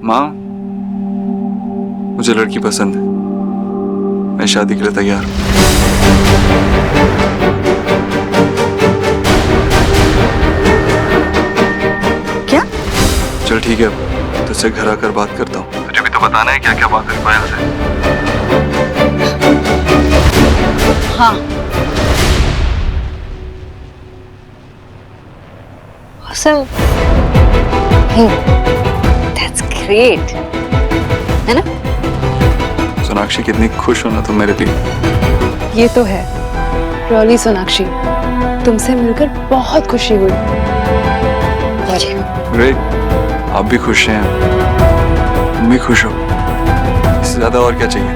माँ, मुझे लड़की पसंद है, मैं शादी के लिए तैयार हूँ। क्या? चल ठीक है, तुझसे घर आकर बात करता हूँ। तुझे भी तो बताना है क्या क्या बात है पायल से। हाँ। Awesome. That's great. है ना? सोनाक्षी कितनी खुश हो ना तुम मेरे लिए। ये तो है। रॉली सोनाक्षी, तुमसे मिलकर बहुत खुशी हुई। मुझे। ग्रेट, आप भी खुश हैं, तुम भी खुश हो, इससे ज्यादा और क्या चाहिए।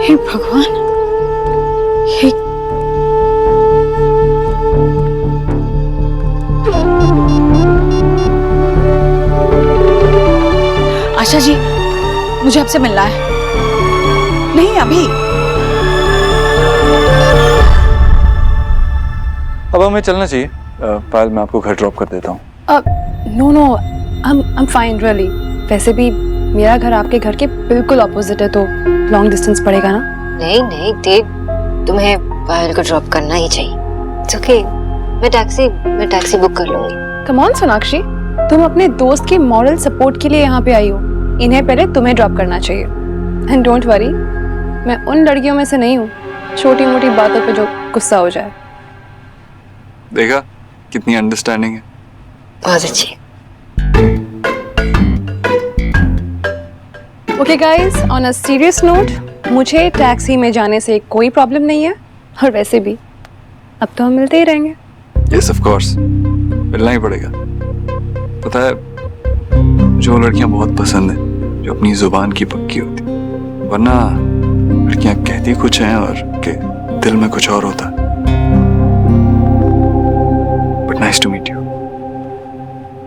हे भगवान, ये आशा जी, मुझे आपसे मिलना है। नहीं अभी। अब हमें चलना चाहिए। पायल, मैं आपको घर ड्रॉप कर देता हूँ। No, I'm fine really। वैसे भी मेरा घर आपके घर के बिल्कुल ऑपोजिट है, तो लॉन्ग डिस्टेंस पड़ेगा ना। नहीं देव, तुम्हें पायल को ड्रॉप करना ही चाहिए। It's okay, मैं टैक्सी बुक कर लूंगी। कम ऑन सोनाक्षी, तुम अपने दोस्त के मॉरल सपोर्ट के लिए यहाँ पे आई हो, इन्हें पहले तुम्हें ड्रॉप करना चाहिए। एंड डोंट वरी, मैं उन लड़कियों में से नहीं हूँ छोटी मोटी बातों पे जो गुस्सा हो जाए। देखा कितनी अंडरस्टैंडिंग है। बहुत अच्छी। Okay guys, on a serious note, मुझे टैक्सी में जाने से कोई प्रॉब्लम नहीं है, और वैसे भी अब तो हम मिलते ही रहेंगे। यस ऑफ कोर्स, मिलना ही पड़ेगा। पता है, जो लड़कियां बहुत पसंद है जो अपनी जुबान की पक्की होती, वरना लड़कियां कहती कुछ हैं और के दिल में कुछ और होता। But nice to meet you.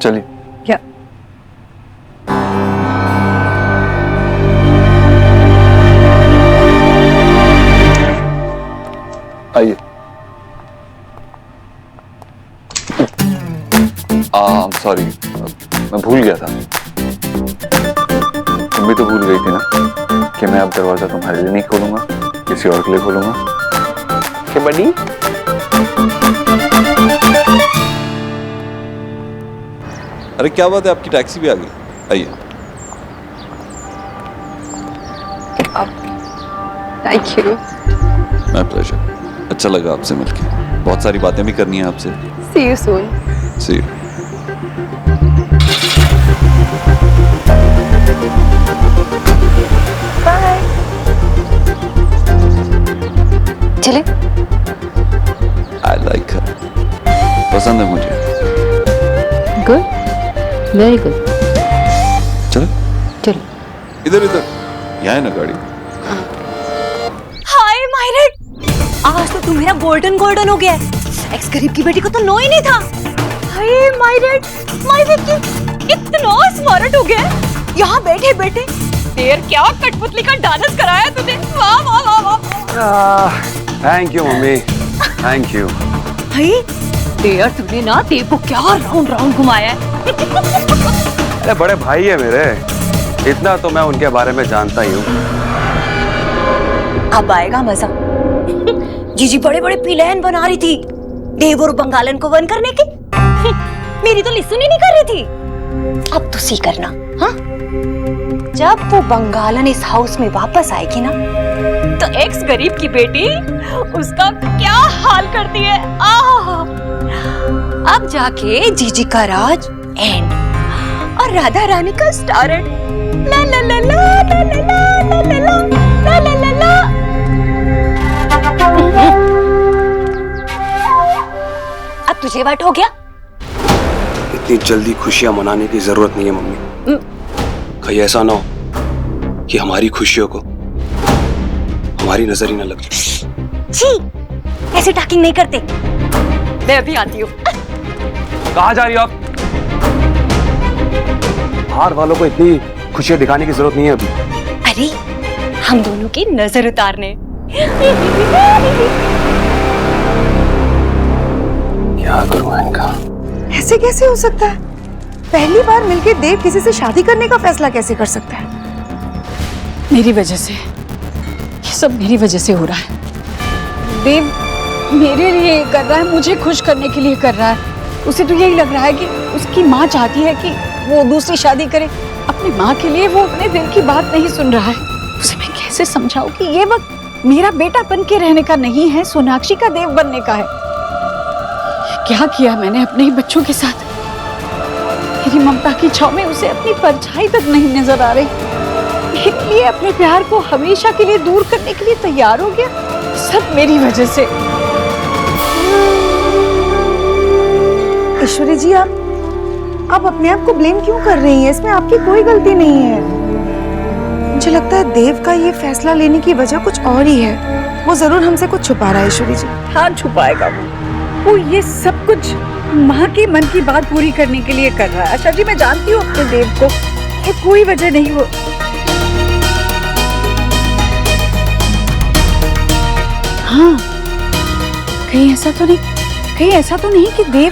चलिए। क्या? आइए। सॉरी, मैं भूल गया था। तुम भी तो भूल गई थी ना कि मैं अब दरवाजा तुम्हारे लिए नहीं खोलूंगा, किसी और के लिए खोलूंगा। क्या बड़ी? अरे क्या बात है, आपकी टैक्सी भी आ गई। आइए। Thank you. My pleasure. अच्छा लगा आपसे मिलके, बहुत सारी बातें भी करनी है आपसे। See you soon. See you. Bye. चले? आई लाइक हर, पसंद है मुझे। Good, very good. चलो चलो। इधर इधर, यहाँ है ना गाड़ी। हाय मायरेट, आज तो तू मेरा गोल्डन हो गया है। एक्स गरीब की बेटी को तो नो ही नहीं था। हाय मायरेट की इतना स्मार्ट हो गया है। यहाँ बैठे बैठे देर क्या कठपुतली का डांस कराया तूने। वाह वाह वाह वाह। Thank you mummy, thank you. हाय देर तूने ना देव को क्या राउंड राउंड घुमाया है। अरे बड़े भाई है मेरे, इतना तो मैं उनके बारे में जानता ही हूँ। अब आएगा मजा। जीजी बड़े बड़े प्लान बना रही थी देव और बंगालन को वन करने के। मेरी तो लिसुन ही नहीं कर रही थी। अब तो सी करना। हाँ, जब वो बंगालन इस हाउस में वापस आएगी ना, तो एक्स गरीब की बेटी उसका क्या हाल करती है। अब जाके जीजी का राज एंड और राधा रानी का स्टार्ट। ला ला ला ला ला ला ला ला ला ला ला ला। अब तुझे वाट हो गया। इतनी जल्दी खुशियां मनाने की जरूरत नहीं है मम्मी। कहीं ऐसा ना हो कि हमारी खुशियों को हमारी नजर ही ना लग जाए। छी, ऐसे टॉकिंग नहीं करते। मैं अभी आती हूँ। कहाँ जा रही हो आप? बाहर वालों को इतनी खुशियां दिखाने की जरूरत नहीं है अभी। अरे हम दोनों की नजर उतारने। क्या करूं इनका? ऐसे कैसे हो सकता है? पहली बार मिलके देव किसी से शादी करने का फैसला कैसे कर सकता है? मेरी वजह से, ये सब मेरी वजह से हो रहा है। देव मेरे लिए ये कर रहा है, मुझे खुश करने के लिए कर रहा है। उसे तो यही लग रहा है कि उसकी माँ चाहती है कि वो दूसरी शादी करे। अपनी माँ के लिए वो अपने दिल की बात नहीं सुन रहा है। उसे मैं कैसे समझाऊं कि ये वक्त मेरा बेटा बन के रहने का नहीं है, सोनाक्षी का देव बनने का है। क्या किया मैंने अपने ही बच्चों के साथ? मेरी ममता की छाव में उसे अपनी परछाई तक नहीं नजर आ रही। इसलिए अपने प्यार को हमेशा के लिए दूर करने के लिए तैयार हो गया। सब मेरी वजह से। ईश्वरी जी, आप अपने आप को ब्लेम क्यों कर रही हैं? इसमें आपकी कोई गलती नहीं है। मुझे लगता है देव का ये फैसला लेने की वजह कुछ और ही है। वो जरूर हमसे कुछ छुपा रहा है ईश्वरी जी। हाँ, छुपाएगा वो ये सब कुछ माँ के मन की बात पूरी करने के लिए कर रहा है। आशा जी, मैं जानती हूँ अपने देव को, ये कोई वजह नहीं। वो हाँ, कहीं ऐसा तो नहीं कि देव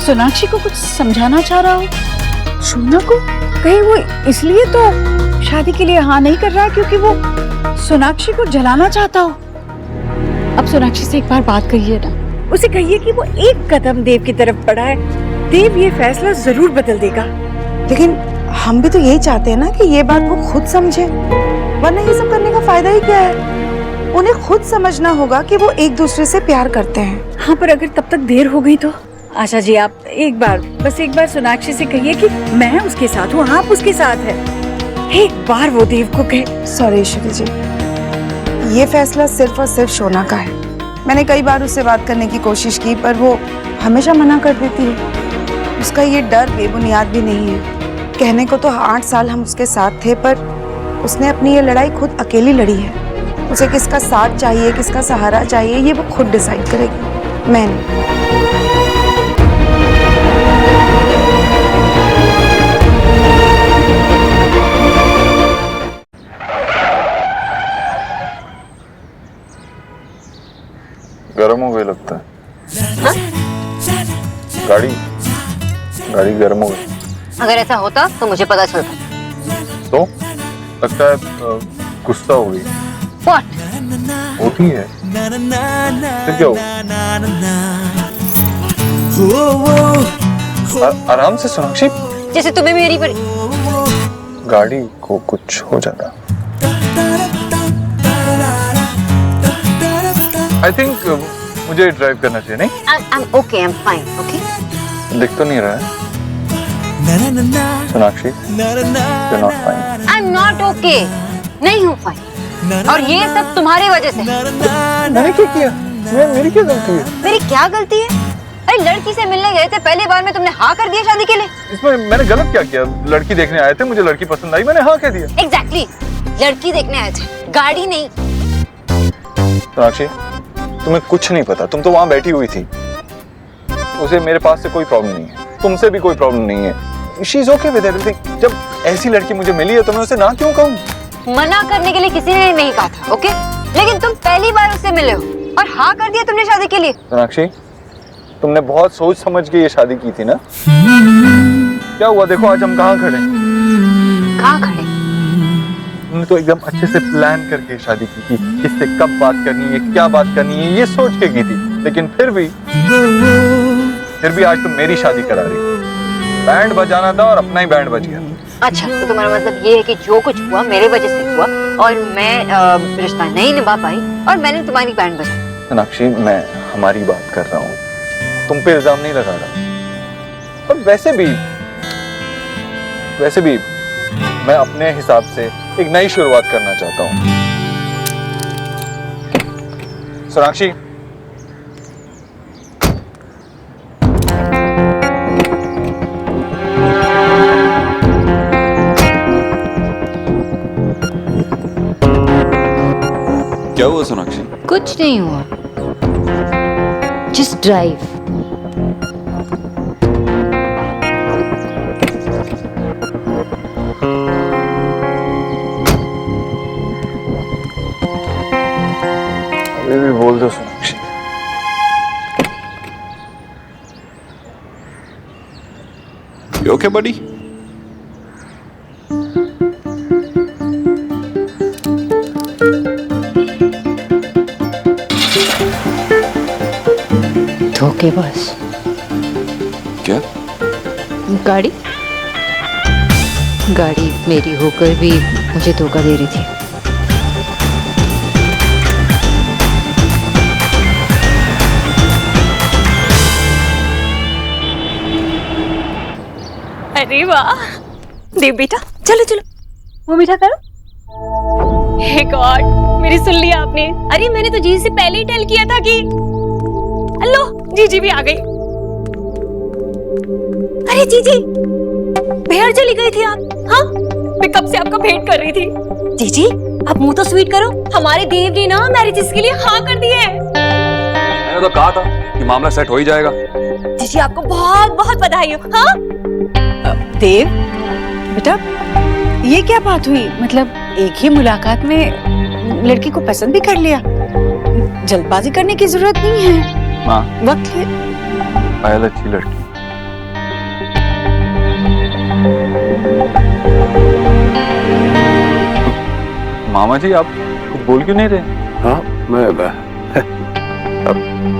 सोनाक्षी को कुछ समझाना चाह रहा हो। सोना को कहीं वो इसलिए तो शादी के लिए हाँ नहीं कर रहा है क्योंकि वो सोनाक्षी को जलाना चाहता हो। अब सोनाक्षी से एक बार बात कहिए ना, उसे कहिए कि वो एक कदम देव की तरफ बढ़ा है। देव ये फैसला जरूर बदल देगा। लेकिन हम भी तो यही चाहते हैं ना कि ये बात वो खुद समझे, वरना ये सब करने का फायदा ही क्या है? उन्हें खुद समझना होगा कि वो एक दूसरे से प्यार करते हैं। हाँ, पर अगर तब तक देर हो गई तो? आशा जी, आप बस एक बार सोनाक्षी से कहिए कि मैं उसके साथ हूँ, आप उसके साथ हैं। एक बार वो देव को कहे। सॉरी ईश्वरी जी, ये फैसला सिर्फ और सिर्फ सोना का है। मैंने कई बार उससे बात करने की कोशिश की पर वो हमेशा मना कर देती है। उसका ये डर बेबुनियाद भी नहीं है। कहने को तो 8 साल हम उसके साथ थे, पर उसने अपनी ये लड़ाई खुद अकेली लड़ी है। उसे किसका साथ चाहिए, किसका सहारा चाहिए, ये वो खुद डिसाइड करेगी, मैं नहीं। गर्म हो गई लगता है। हाँ? गाड़ी गर्म हो गई। अगर ऐसा होता तो मुझे पता चलता। तो लगता है गुस्सा हो गई। What? होती है, फिर क्या हो? आराम से सोनाक्षी, जैसे तुम्हें मेरी पर गाड़ी को कुछ हो जाता। आई थिंक मुझे ड्राइव करना चाहिए। नहीं, I'm okay, I'm fine, okay? दिख तो नहीं रहा है Sonakshi, you're not fine। I'm not okay, नहीं हूँ fine। और ये सब तुम्हारी वजह से। मैंने क्या किया? मेरी क्या गलती है? मेरी क्या गलती है? अरे लड़की से मिलने गए थे, पहली बार में तुमने हाँ कर दिया शादी के लिए। इसमें मैंने गलत क्या किया? लड़की देखने आए थे, मुझे लड़की पसंद आई, मैंने हाँ कह दिया। Exactly, लड़की देखने आए थे, गाड़ी नहीं। सोनाक्षी, तुम्हें कुछ नहीं पता, तुम तो वहां बैठी हुई थी। उसे मेरे पास से कोई प्रॉब्लम नहीं है, तुमसे भी कोई प्रॉब्लम नहीं है। She is okay with everything. जब ऐसी लड़की मुझे मिली है तो मैं उसे ना क्यों कहूँ? मना करने के लिए किसी ने नहीं कहा था, ओके? लेकिन तुम पहली बार उससे मिले हो और हाँ कर दिया तुमने शादी के लिए। सोनाक्षी, तुमने बहुत सोच समझ के ये शादी की थी ना? क्या हुआ? देखो आज हम कहाँ खड़े। कहाँ खड़े? तुमने तो एकदम अच्छे से प्लान करके शादी की थी, किससे कब बात करनी है, क्या बात करनी है, ये सोच के की थी। लेकिन फिर भी आज तुम मेरी शादी करा रही हो। बैंड बजाना था और अपना ही बैंड बज गया। अच्छा, तो तुम्हारा मतलब ये है कि जो कुछ हुआ मेरे वजह से हुआ और मैं रिश्ता नहीं निभा पाई और मैंने तुम्हारी बैंड बजाई। सोनाक्षी, मैं हमारी बात कर रहा हूँ, तुम पे इल्जाम नहीं लगा रहा। और वैसे भी मैं अपने हिसाब से एक नई शुरुआत करना चाहता हूँ। सोनाक्षी, क्या हुआ सोनाक्षी? कुछ नहीं हुआ, जस्ट ड्राइव। अभी भी बोल दो सोनाक्षी। You okay, buddy? धोखेबाज। क्या? गाड़ी गाड़ी मेरी होकर भी मुझे धोखा दे रही थी। अरे वाह देव बेटा, चलो चलो वो मीठा करो। हे गॉड, मेरी सुन लिया आपने। अरे मैंने तो जी से पहले ही टेल किया था कि लो जीजी भी आ गई। अरे जीजी, बाहर चली गई थी आप? हाँ, मैं कब से आपका वेट कर रही थी। जीजी आप मुंह तो स्वीट करो, हमारे देव ने ना मैरिजेस के लिए हाँ कर दिए। मैंने तो कहा था कि मामला सेट हो ही जाएगा। जीजी आपको बहुत बहुत बधाई हो। हाँ देव बेटा, ये क्या बात हुई? मतलब एक ही मुलाकात में लड़की को पसंद भी कर लिया? जल्दबाजी करने की जरूरत नहीं है, माँ, वक्त ले। पायल अच्छी लड़की। मामा जी आप कुछ बोल क्यों नहीं रहे? हाँ,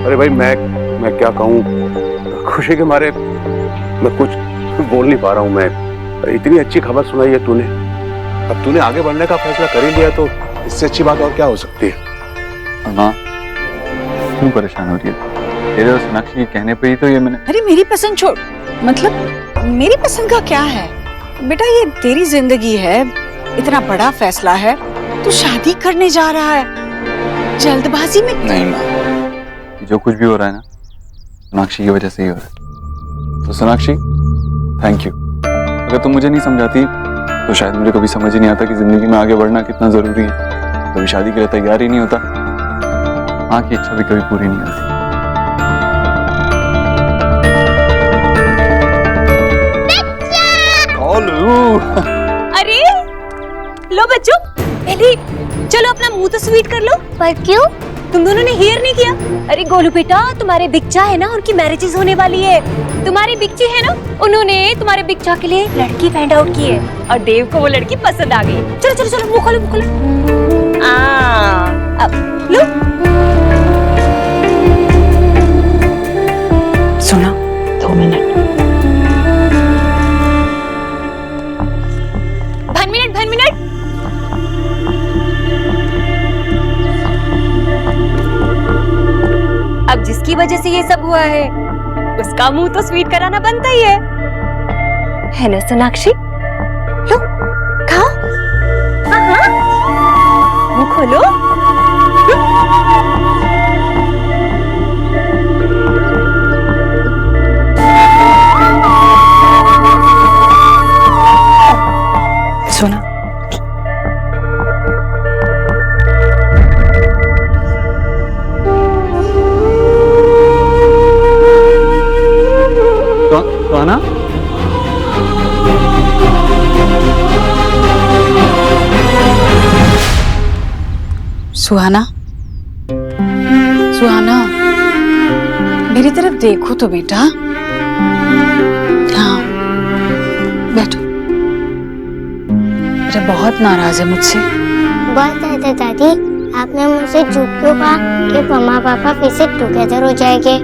अरे भाई मैं क्या कहूँ, खुशी के मारे मैं कुछ बोल नहीं पा रहा हूँ। मैं इतनी अच्छी खबर सुनाई है तूने, अब तूने आगे बढ़ने का फैसला कर ही लिया तो इससे अच्छी बात और क्या हो सकती है। माँ क्यों परेशान हो रही है? तेरे और सोनाक्षी के कहने पे ही तो ये मैंने। अरे मेरी पसंद छोड़, मतलब मेरी पसंद का क्या है बेटा? ये तेरी जिंदगी है, इतना बड़ा फैसला है, तू शादी करने जा रहा है, जल्दबाजी में नहीं माँ, जो कुछ भी हो रहा है ना सोनाक्षी की वजह से ही हो रहा है। तो सोनाक्षी थैंक यू। अगर तुम मुझे नहीं समझाती तो शायद मुझे कभी समझ ही नहीं आता कि जिंदगी में आगे बढ़ना कितना जरूरी है। कभी शादी के लिए तैयार ही नहीं होता, माँ की इच्छा भी कभी पूरी नहीं होती। अरे लो बच्चों, पहले चलो अपना मुंह तो स्वीट कर लो। पर क्यों? तुम दोनों ने हेयर नहीं किया? अरे गोलू बेटा, तुम्हारे बिच्चा है ना, उनकी मैरिजेस होने वाली है। तुम्हारी बिच्ची है ना, उन्होंने तुम्हारे बिच्चा के लिए लड़की फाइंड आउट की है और देव को वो लड़की पसंद आ गई। चलो चलो चलो मुंह खोलो, मुंह खोलो। अब लो। सुना, 2 मिनट। 1 मिनट। अब जिसकी वजह से ये सब हुआ है उसका मुंह तो स्वीट कराना बनता ही है ना सोनाक्षी? लो खाओ। हाँ, मुंह खोलो। सुना, सुहाना, सुहाना, सुहाना, मेरी तरफ देखो तो बेटा। हाँ, बैठो। बेटा बहुत नाराज है मुझसे। बहुत ज्यादा दादी, आपने मुझसे झूठ क्यों कहा कि मम्मा पापा फिर से टुगेदर हो जाएंगे?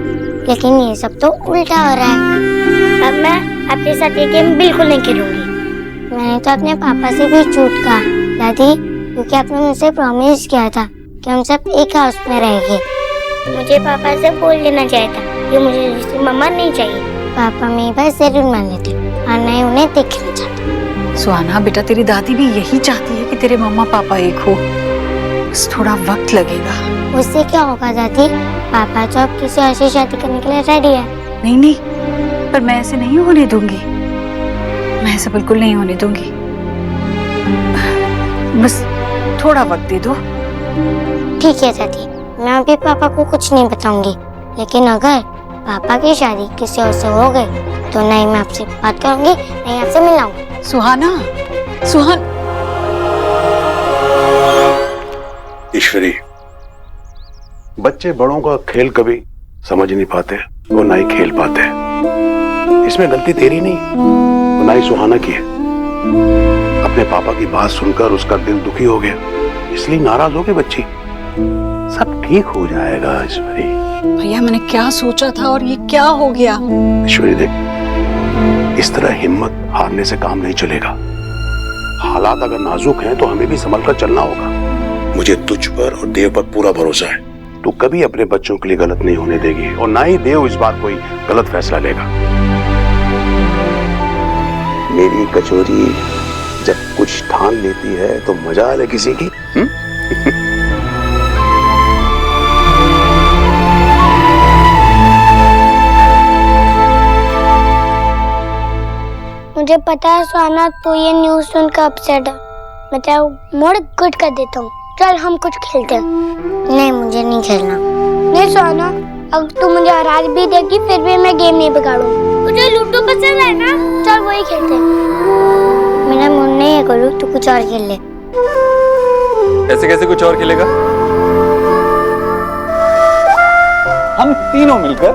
लेकिन ये सब तो उल्टा हो रहा है। अब मैं आपके साथ ये गेम बिल्कुल नहीं खेलूंगी। मैंने तो अपने पापा से भी झूठ कहा दादी, क्योंकि आपने मुझसे प्रॉमिस किया था कि हम सब एक हाउस में रहेंगे। मुझे पापा से बोल देना चाहिए था कि मुझे दूसरी मम्मा नहीं चाहिए। पापा मेरी बात जरूर मान लेते और मैं उन्हें देखना चाहती। सुहाना बेटा, तेरी दादी भी यही चाहती है कि तेरे मम्मा पापा एक हो, बस थोड़ा वक्त लगेगा। उससे क्या होगा दादी? पापा तो अब किसी और से शादी करने के लिए रेडी है। नहीं नहीं, पर मैं ऐसे नहीं होने दूंगी, मैं ऐसे बिल्कुल नहीं होने दूंगी। बस थोड़ा वक्त दे दो। ठीक है दादी, मैं अभी पापा को कुछ नहीं बताऊंगी, लेकिन अगर पापा की शादी किसी और से हो गई तो नहीं मैं आपसे बात करूंगी, नहीं आपसे मिलाऊंगी। सुहाना, सुहान, ईश्वरी, बच्चे बड़ों का खेल कभी समझ नहीं पाते, वो ना ही खेल पाते। इसमें गलती तेरी नहीं, ना ही सुहाना की है। अपने पापा की बात सुनकर उसका दिल दुखी हो गया, इसलिए नाराज हो गई बच्ची। सब ठीक हो जाएगा ईश्वरी। भैया मैंने क्या सोचा था और ये क्या हो गया? ईश्वरी देख, इस तरह हिम्मत हारने से काम नहीं चलेगा। हालात अगर नाजुक हैं तो हमें भी संभल कर चलना होगा। मुझे तुझ पर और देव पर पूरा भरोसा है। तू कभी अपने बच्चों के लिए गलत नहीं होने देगी और ना ही देव इस बार कोई गलत फैसला लेगा। मेरी कचोरी जब कुछ ठान लेती है तो मजा आ ले किसी की। मुझे पता है सुहाना, तू ये न्यूज़ सुनकर अपसेट है। मैं तेरा मूड गुड कर देता हूँ। चल हम कुछ खेलते हैं। नहीं, मुझे नहीं खेलना। नहीं सुहाना, अगर तू मुझे हरा भी देगी फिर भी मैं गेम नहीं बिगाड़ूंगी। मुझे लूडो पसंद है ना, चल वही खेलते हैं। मेरा मन नहीं है गुरु, तू कुछ और खेल ले। कैसे कैसे कुछ और खेलेगा? हम तीनों मिलकर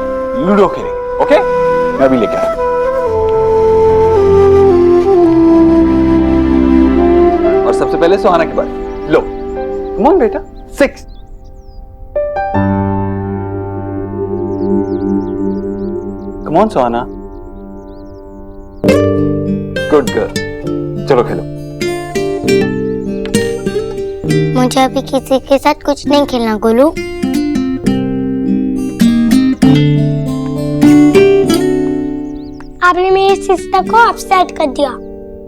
लूडो खेलेंगे, ओके? मैं भी लेकर आया। और सबसे पहले सुहाना के बारे। लो, कम ऑन बेटा, 6। Come on Suhana, good girl. चलो खेलो। मुझे अभी किसी के साथ कुछ नहीं खेलना गोलू। आपने मेरी सिस्टर को अपसेट कर दिया।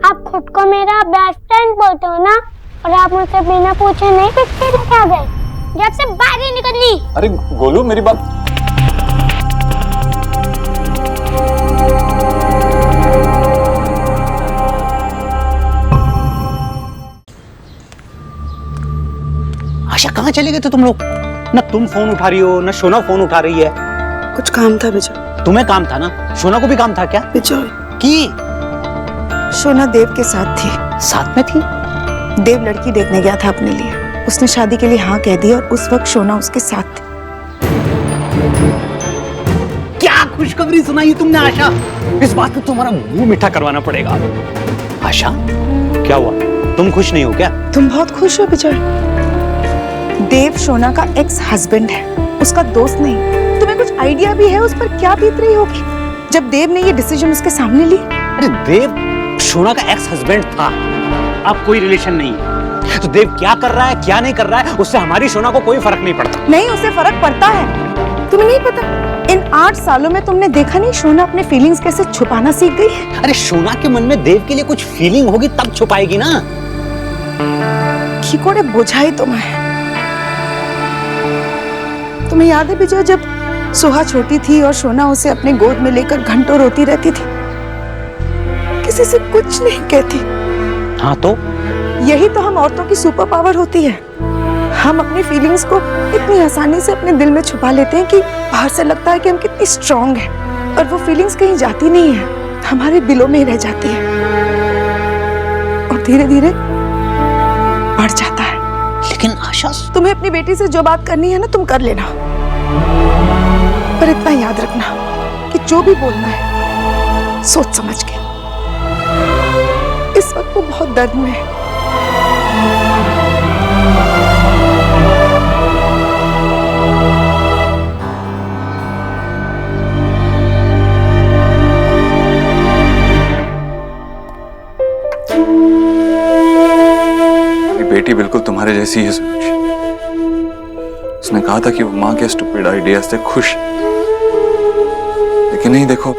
आप खुद को मेरा बेस्ट फ्रेंड बोलते हो ना, और आप मुझसे बिना पूछे नहीं पिक्चर लेके आ गए। जब से बाहर ही निकली। अरे गोलू, मेरी बात। आशा, कहाँ चले गए थे तुम लोग? ना तुम फोन उठा रही हो, ना शोना फोन उठा रही है। कुछ काम था विजय। तुम्हें काम था ना, शोना को भी काम था क्या? विजय की शोना देव के साथ थी। साथ में थी? देव लड़की देखने गया था अपने लिए। उसने शादी के लिए हाँ कह दी और उस वक्त शोना उसके साथ थी। क्या खुशखबरी सुनाई तुमने आशा? इस बात पे तुम्हारा मुंह मीठा करवाना पड़ेगा। आशा, क्या हुआ? तुम खुश नहीं हो क्या? तुम बहुत खुश हो विजय। देव शोना का एक्स हस्बैंड है, उसका दोस्त नहीं। तुम्हें कुछ आइडिया भी है उस पर क्या बीत रही होगी जब देव ने ये डिसीजन उसके सामने ली? अरे देव शोना का एक्स हस्बैंड था, अब कोई रिलेशन नहीं है। तो देव क्या कर रहा है क्या नहीं कर रहा है उससे हमारी शोना को कोई फर्क नहीं पड़ता। नहीं, उसे फर्क पड़ता है। तुम्हें नहीं पता, इन 8 सालों में तुमने देखा नहीं शोना अपने फीलिंग्स कैसे छुपाना सीख गई है। अरे शोना के मन में देव के लिए कुछ फीलिंग होगी तब छुपाएगी ना। खिकोड़े बुझाई तुम्हें। तुम्हें याद है विजय, जब सुहा छोटी थी और शोना उसे अपने गोद में लेकर घंटों रोती रहती थी, किसी से कुछ नहीं कहती। हाँ तो यही तो हम औरतों की सुपर पावर होती है। हम अपनी फीलिंग्स को इतनी आसानी से अपने दिल में छुपा लेते हैं कि बाहर से लगता है कि हम कितनी स्ट्रांग हैं, और वो फीलिंग्स कहीं जाती नहीं है, हमारे दिलों में ही रह जाती है और धीरे धीरे बढ़ जाता है। लेकिन आशा, तुम्हें अपनी बेटी से जो बात करनी है ना, तुम कर लेना, पर इतना याद रखना कि जो भी बोलना है सोच समझ के। इस वक्त वो बहुत दर्द में है। मेरी बेटी बिल्कुल तुम्हारे जैसी है सुनीश। उसने कहा था कि वो माँ के स्टूपिड आइडिया से खुश, लेकिन नहीं, देखो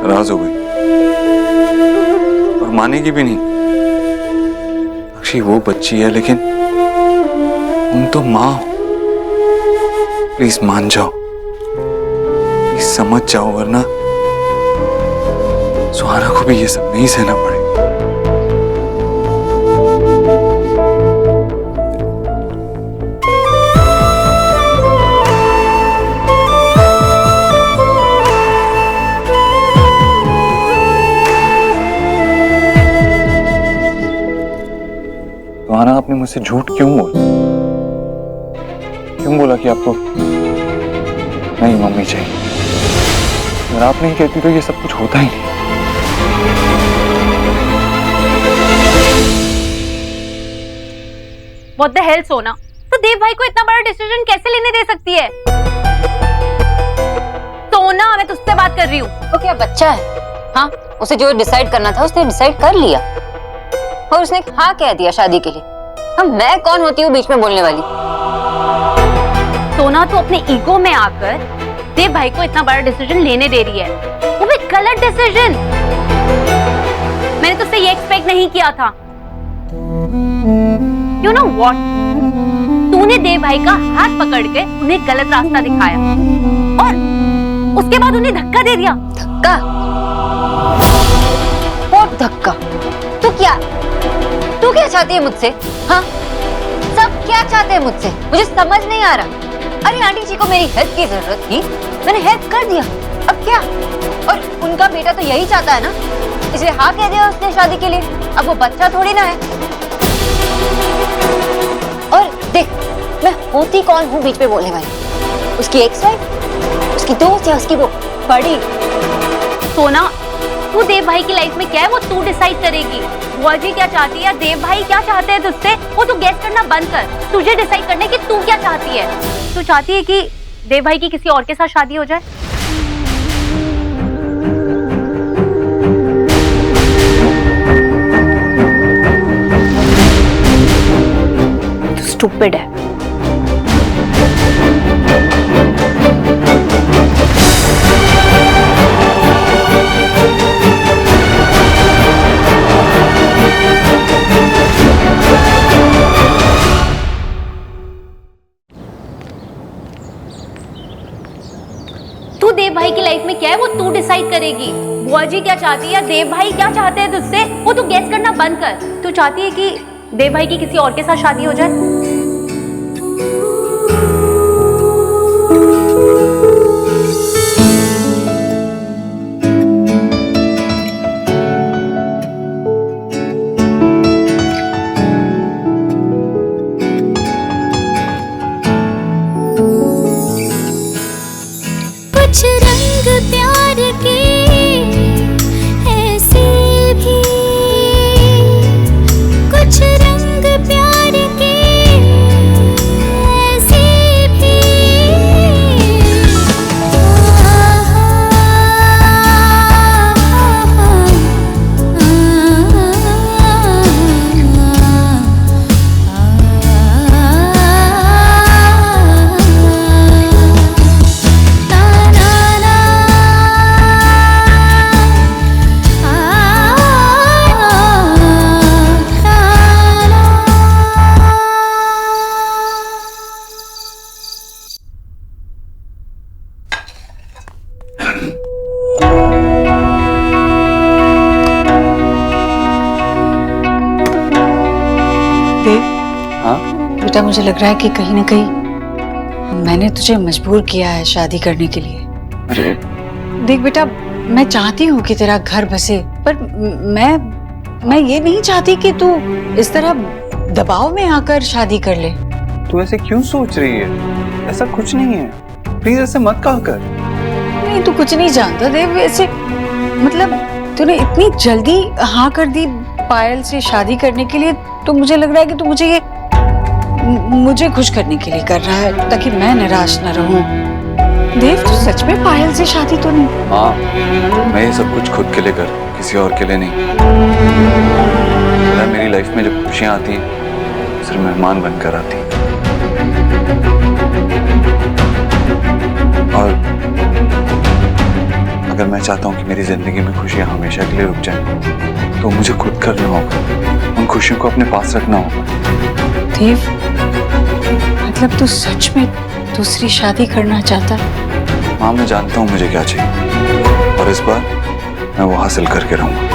नाराज हो गई और मानेगी भी नहीं। अक्षी वो बच्ची है, लेकिन तुम तो माँ हो। प्लीज मान जाओ, प्लीज समझ जाओ, वरना सुहाना को भी ये सब नहीं सहना पड़ेगा। सुहाना, आपने मुझसे झूठ क्यों बोला? क्यों बोला कि आपको नहीं मम्मी चाहिए? अगर आप नहीं कहती तो ये सब कुछ होता ही नहीं। व्हाट द हेल सोना, तो देव भाई को इतना बड़ा डिसीजन कैसे लेने दे सकती है? सोना, मैं तुझसे बात कर रही हूँ। वो क्या बच्चा है? हाँ, उसे जो डिसाइड करना था उसने डिसाइड कर लिया और उसने हाँ कह दिया शादी के लिए। हम मैं कौन होती हूँ बीच में बोलने वाली? सोना, तो अपने ईगो में आकर देव भाई को इतना बड़ा डिसीजन लेने दे रही है, वो भी गलत डिसीजन। मैंने तुझसे ये एक्सपेक्ट नहीं किया था। यू नो व्हाट, तूने देव भाई का हाथ पकड़ के उन्हें गलत रास्ता दिखाया और उसके बाद उन्हें धक्का दे दिया। धक्का? और धक्का? तू क्या चाहती है मुझसे? हाँ, सब क्या चाहते हैं मुझसे? मुझे समझ नहीं आ रहा। अरे आंटी जी को मेरी हेल्प की जरूरत थी, मैंने हेल्प कर दिया, अब क्या? और उनका बेटा तो यही चाहता है ना, इसलिए हाँ कह दिया उसने शादी के लिए। अब वो बच्चा थोड़ी ना है। और देख, मैं होती कौन हूँ बीच में बोलने वाली? उसकी एक्स वाइफ, उसकी दोस्त या उसकी वो बड़ी? सोना, तू देव भाई की लाइफ में क्या है वो तू डिसाइड करेगी। बुआ जी क्या चाहती है या देव भाई क्या चाहते हैं तुझसे, वो तू गेस करना बंद कर। तुझे डिसाइड करने की तू क्या चाहती है। तू चाहती है कि देव भाई की किसी और के साथ शादी हो जाए? तू स्टूपिड है। तू देव भाई की लाइफ में क्या है वो तू डिसाइड करेगी। बुआ जी क्या चाहती है या देव भाई क्या चाहते हैं तुझसे, वो तू गेस करना बंद कर। तू चाहती है कि देव भाई की किसी और के साथ शादी हो जाए? कुछ रंग प्यार के ऐसे भी, कुछ रंग प्यार के ऐसे भी। हाँ? बेटा, मुझे लग रहा है कि कहीं ना कहीं मैंने तुझे मजबूर किया है शादी करने के लिए। अरे देख बेटा, मैं चाहती हूँ कि तेरा घर बसे, पर मैं ये नहीं चाहती कि तू इस तरह दबाव में आकर शादी कर ले। तू ऐसे क्यों सोच रही है? ऐसा कुछ नहीं है, प्लीज ऐसे मत कहा कर। नहीं, तू कुछ नहीं जानता देव। ऐसे मतलब तूने इतनी जल्दी हाँ कर दी पायल से शादी करने के लिए, तो मुझे लग रहा है कि तू मुझे खुश करने के लिए कर रहा है, ताकि मैं निराश न रहूं। देव, तू सच में पायल से शादी तो नहीं? हाँ, मैं ये सब कुछ खुद के लिए कर, किसी और के लिए नहीं। मेरी लाइफ में जब खुशियाँ आती हैं सिर्फ मेहमान बनकर आती हैं। और अगर मैं चाहता हूँ कि मेरी जिंदगी में खुशियाँ हमेशा के लिए रुक जाएं, तो मुझे खुद करना होगा, उन खुशियों को अपने पास रखना होगा। देव, मतलब तू सच में दूसरी शादी करना चाहता? हाँ, मैं जानता हूँ मुझे क्या चाहिए और इस बार मैं वो हासिल करके रहूंगा।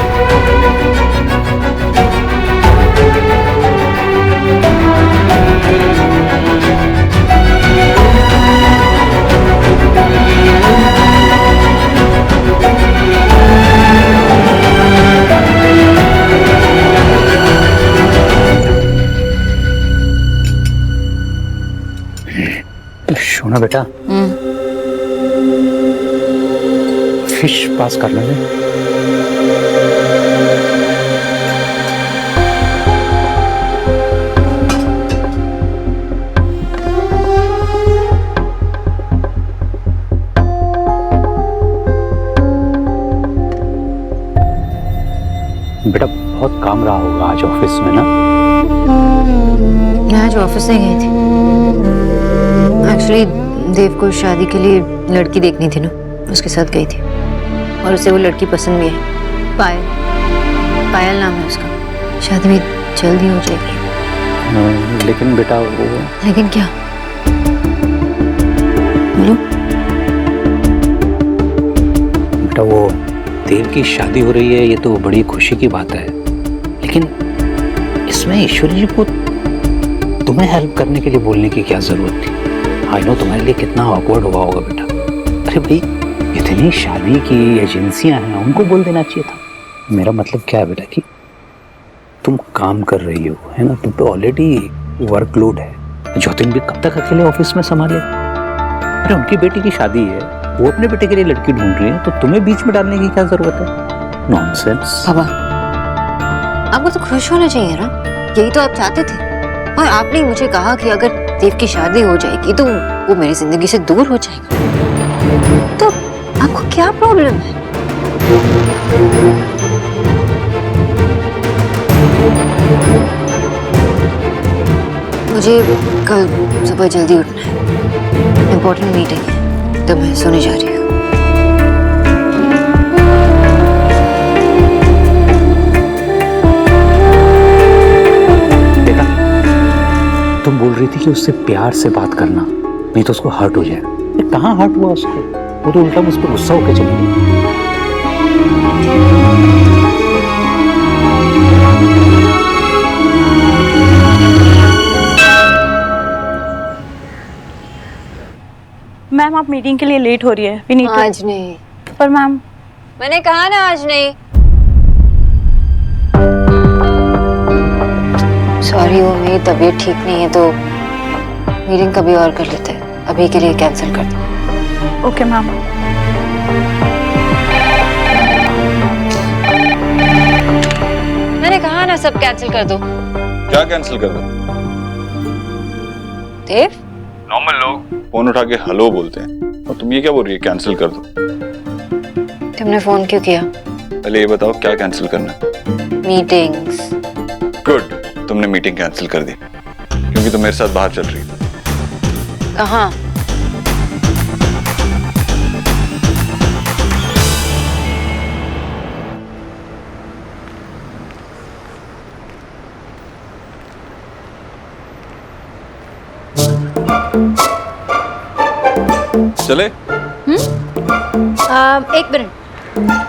शोना बेटा, फिश पास कर लेंगे। बेटा बहुत काम रहा होगा आज ऑफिस में ना? मैं आज ऑफिस से गई थी। एक्चुअली देव को शादी के लिए लड़की देखनी थी ना, उसके साथ गई थी और उसे वो लड़की पसंद भी है। पायल, पायल नाम है उसका। शादी भी जल्दी हो जाएगी। लेकिन बेटा वो... लेकिन क्या? बोलो। बेटा वो देव की शादी हो रही है, ये तो बड़ी खुशी की बात है, लेकिन इसमें ईश्वरी जी को तुम्हें हेल्प करने के लिए बोलने की क्या जरूरत थी? आई नो तुम्हारे लिए कितना ऑकवर्ड हुआ होगा बेटा। अरे भाई इतनी शादी की एजेंसियां हैं, उनको बोल देना चाहिए था। मेरा मतलब क्या है बेटा कि तुम काम कर रही हो, है ना? तुम पे ऑलरेडी वर्कलोड है। ज्योतिन भी कब तक अकेले ऑफिस में संभाले? अरे उनकी बेटी की शादी है, वो अपने बेटे के लिए लड़की ढूंढ रही है, तो तुम्हें बीच में डालने की क्या जरूरत है? नॉनसेंस। पापा, आपको तो खुश होना चाहिए ना, यही तो आप चाहते थे। और आपने ही मुझे कहा कि अगर देव की शादी हो जाएगी तो वो मेरी जिंदगी से दूर हो जाएगा। तो आपको क्या प्रॉब्लम है? मुझे कल सुबह जल्दी उठना है, इम्पोर्टेंट मीटिंग है, तो मैं सोने जा रही हूँ। तुम बोल रही थी कि उससे प्यार से बात करना, नहीं तो उसको हर्ट हो जाए। ये कहाँ हर्ट हुआ उसको? वो तो उल्टा मुझ पर गुस्सा होकर चली गई। मैम आप मीटिंग के लिए लेट हो रही है। We need to... आज नहीं। पर मैम मैंने कहा ना आज नहीं। सॉरी, वो मेरी तबीयत ठीक नहीं है तो मीटिंग कभी और कर लेते हैं, अभी के लिए कैंसिल कर दो। Okay ma'am. मैंने कहा ना सब कैंसिल कर दो। क्या कैंसिल कर दो? देव, नॉर्मल लोग फोन उठा के हेलो बोलते हैं, और तुम ये क्या बोल रही है कैंसिल कर दो? तुमने फोन क्यों किया? पहले ये बताओ क्या कैंसिल करना है? मीटिंग्स। गुड, तुमने मीटिंग कैंसिल कर दी क्योंकि तुम मेरे साथ बाहर चल रही थी। कहाँ? चले? एक मिनट,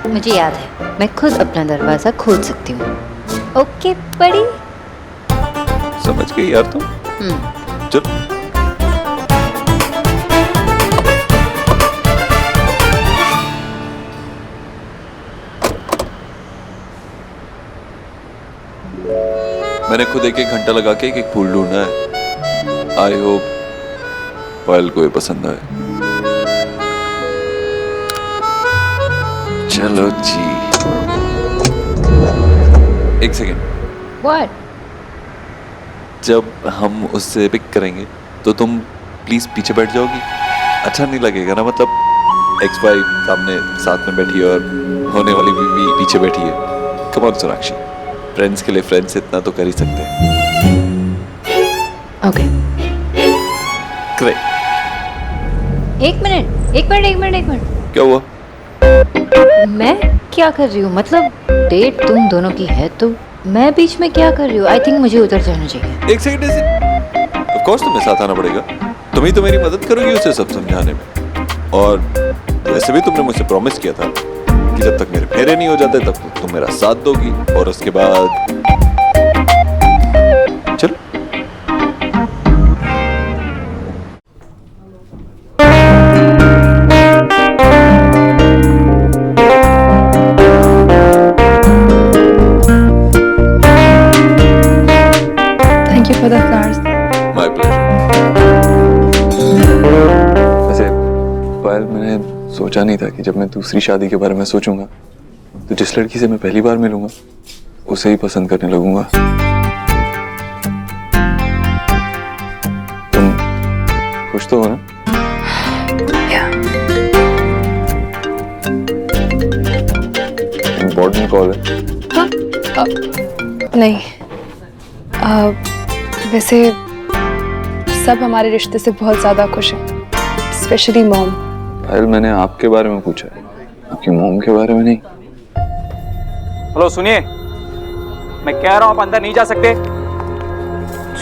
मुझे याद है, मैं खुद अपना दरवाजा खोल सकती हूँ। ओके बड़ी। समझ गई यार तुम। चल। मैंने खुद एक घंटा लगा के एक फूल ढूंढा है। आई होप पायल को ये पसंद आए। चलो जी। एक सेकेंड। What? जब हम उससे पिक करेंगे तो तुम प्लीज पीछे बैठ जाओगी? अच्छा नहीं लगेगा ना, मतलब एक्स वाइफ सामने साथ में बैठी है और होने वाली बीवी पीछे बैठी है। कम ऑन सोनाक्षी, फ्रेंड्स के लिए फ्रेंड्स इतना तो कर ही सकते हैं। ओके। ग्रेट। एक मिनट। क्या हुआ? मैं क्या कर रही हूँ? मतलब डेट तुम दोनों की है तो मैं बीच में क्या कर रही हूँ? आई थिंक मुझे उधर जाना चाहिए। एक सेकंड ऑफ कोर्स तुम्हें साथ आना पड़ेगा। तुम ही तो मेरी मदद करोगी उसे सब समझाने में। और वैसे भी तुमने मुझसे प्रॉमिस किया था कि जब तक मेरे फेरे नहीं हो जाते तब तक तुम मेरा साथ दोगी, और उसके बाद चलो। Thank you for the flowers. My pleasure. वैसे पायल, मैंने सोचा नहीं था कि जब मैं दूसरी शादी के बारे में सोचूंगा तो जिस लड़की से मैं पहली बार मिलूंगा उसे ही पसंद करने लगूंगा। तुम खुश तो हो ना? इम्पोर्टेंट कॉल है। हाँ? नहीं, वैसे सब हमारे रिश्ते से बहुत ज़्यादा खुश हैं, स्पेशली मॉम। पायल, मैंने आपके बारे में पूछा है, आपकी मॉम के बारे में नहीं। हेलो सुनिए, मैं कह रहा हूँ आप अंदर नहीं जा सकते।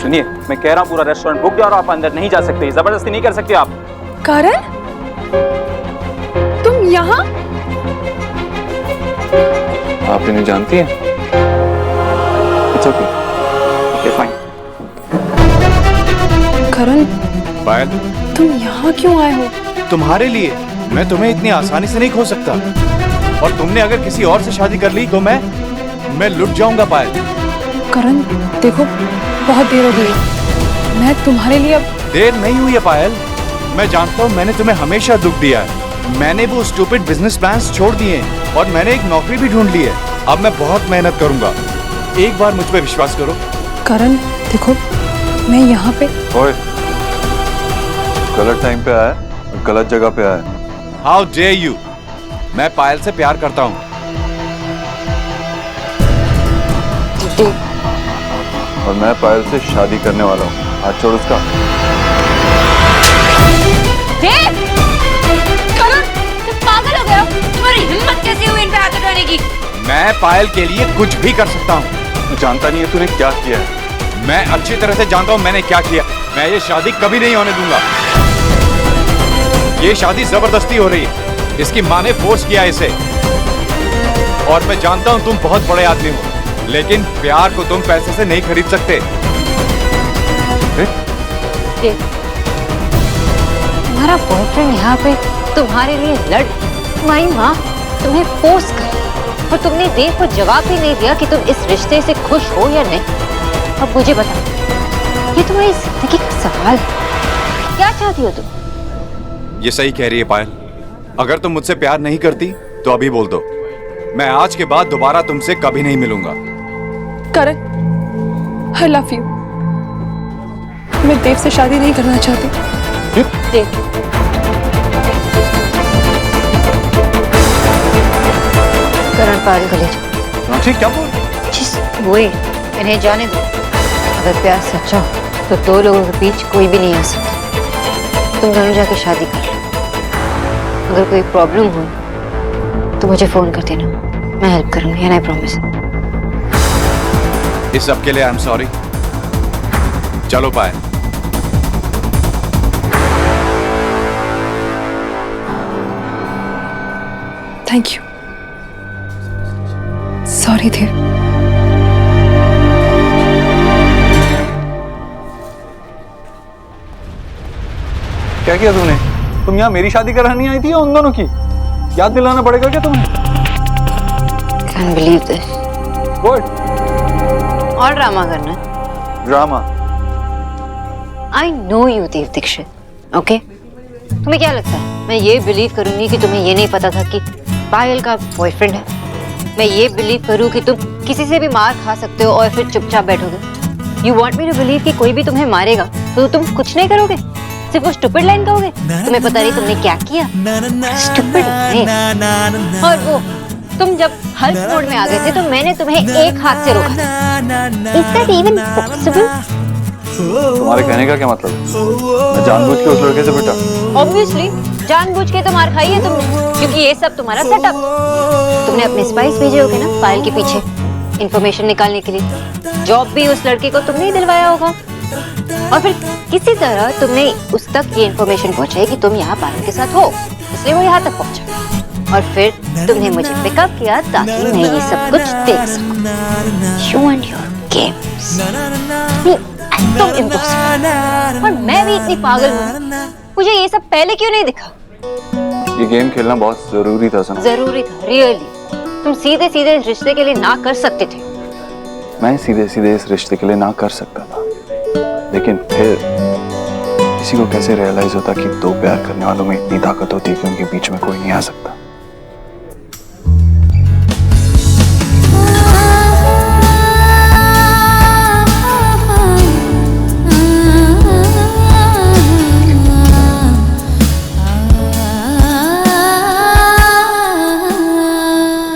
सुनिए, मैं कह रहा हूँ पूरा रेस्टोरेंट बुक है और आप अंदर नहीं जा सकते, जबरदस्ती नहीं कर सकते आप। कारण तुम यहाँ? आप इन्हें जानती हैं? It's okay. Okay, fine. करण, पायल, तुम यहाँ क्यों आए हो? तुम्हारे लिए। मैं तुम्हें इतनी आसानी से नहीं खो सकता, और तुमने अगर किसी और से शादी कर ली तो मैं लुट जाऊंगा पायल। करण देखो, बहुत देर हो गई है, मैं तुम्हारे लिए अब। देर नहीं हुई है पायल, मैं जानता हूँ मैंने तुम्हें हमेशा दुख दिया है। मैंने वो स्टूपिड बिजनेस प्लान्स छोड़ दिए हैं और मैंने एक नौकरी भी ढूंढ ली है। अब मैं बहुत मेहनत करूंगा, एक बार मुझ पे विश्वास करो। करण देखो, मैं यहाँ पे। ओए, गलत टाइम पे आया, गलत जगह पे आया। हाउ डेयर यू, मैं पायल से प्यार करता हूँ। और मैं पायल से शादी करने वाला हूँ। हाथ छोड़ उसका। करण, तुम पागल हो गए हो? तुम्हारी हिम्मत कैसे हुई इन पे हाथ उठाने की? मैं पायल के लिए कुछ भी कर सकता हूँ। तू जानता नहीं है तूने क्या किया है? मैं अच्छी तरह से जानता हूँ मैंने क्या किया। मैं ये शादी कभी नहीं होने दूंगा। ये शादी जबरदस्ती हो रही है, इसकी माँ ने फोर्स किया इसे। और मैं जानता हूँ तुम बहुत बड़े आदमी हो, लेकिन प्यार को तुम पैसे से नहीं खरीद सकते। तुम्हारा बॉयफ्रेंड यहाँ पे तुम्हारे लिए लड़, तुम्हारी माँ तुम्हें फोर्स कर, और तुमने देव को जवाब भी नहीं दिया कि तुम इस रिश्ते से खुश हो या नहीं। अब मुझे बता, ये तुम्हारी जिंदगी का सवाल है, क्या चाहती हो तुम? ये सही कह रही है पायल, अगर तुम मुझसे प्यार नहीं करती तो अभी बोल दो। मैं आज के बाद दोबारा तुमसे कभी नहीं मिलूंगा। करण, I love you। मैं देव से शादी नहीं करना चाहती। देव, करण पागल गले रांची क्या बोल? वो इन्हें जाने दो। अगर प्यार सच्चा हो तो दो लोगों के बीच कोई भी नहीं आ सकता। तुम दोनों जाके शादी कर लो। अगर कोई प्रॉब्लम हो तो मुझे फोन कर देना, मैं हेल्प करूंगी, एंड आई प्रॉमिस। इस सब के लिए आई एम सॉरी। चलो Payal. Thank you. Sorry Dev. क्या किया तूने? तुम यहाँ मेरी शादी करानी आई थी या उन दोनों की? याद दिलाना पड़ेगा क्या तुम्हें? Can't believe this। What? और ड्रामा करना? Drama? I know you, Dev Dixit, okay? तुम्हें क्या लगता है मैं ये बिलीव करूंगी कि तुम्हें ये नहीं पता था कि पायल का बॉयफ्रेंड है? मैं ये बिलीव करूं कि तुम किसी से भी मार खा सकते हो और फिर चुपचाप बैठोगे? You want me to believe कि कोई भी तुम्हें मारेगा तो तुम कुछ नहीं करोगे, सिर्फ वो स्टूपिड लाइन कहोगे? तुम्हें पता नहीं तुमने क्या किया? Stupid line. और वो तुम जब हल्क मोड में आ गए थे तो मैंने तुम्हें एक हाथ से रोका था। Is that even possible? तुम्हारे कहने का क्या मतलब? मैं जानबूझ के उस लड़के से पिटा? Obviously, जानबूझ के तो मार खाई है तुमने, क्योंकि ये सब तुम्हारा सेटअप। तुमने अपने स्पाइस भेजे होगे ना पायल के पीछे, इंफॉर्मेशन निकालने के लिए। जॉब भी उस लड़के को तुमने ही दिलवाया होगा, और फिर किसी तरह तुमने उस तक ये इंफॉर्मेशन पहुंचाई कि तुम यहाँ पायल के साथ हो, इसलिए वो यहाँ तक पहुंचा। और फिर तुमने मुझे पिकअप किया ताकि मैं ये सब कुछ देख सकूं। You and your games। तुम इम्पॉसिबल। और मैं भी इतनी पागल हूँ, मुझे ये सब पहले क्यों नहीं दिखा? ये गेम खेलना बहुत जरूरी था सना। जरूरी था, रियली। तुम सीधे सीधे इस रिश्ते के लिए ना कर सकते थे। मैं सीधे सीधे इस रिश्ते के लिए ना कर सकता था, लेकिन फिर किसी को कैसे रियलाइज होता कि दो प्यार करने वालों में इतनी ताकत होती है कि उनके बीच में कोई नहीं आ सकता।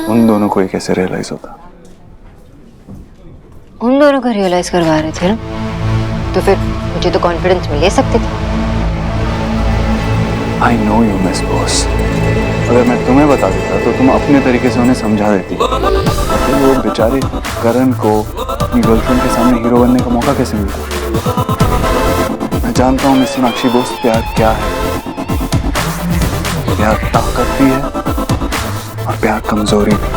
उन दोनों को ही कैसे रियलाइज होता? उन दोनों को रियलाइज करवा रहे थे ना, तो फिर मुझे तो कॉन्फिडेंस में ले सकते थे। I know you miss boss. अगर मैं तुम्हें बता देता तो तुम अपने तरीके से उन्हें समझा देती। तो वो बेचारे करण को अपनी गर्लफ्रेंड के सामने हीरो बनने का मौका कैसे मिला? मैं जानता हूँ मिस सोनाक्षी बोस, प्यार क्या है। प्यार ताकत भी है और प्यार कमजोरी भी।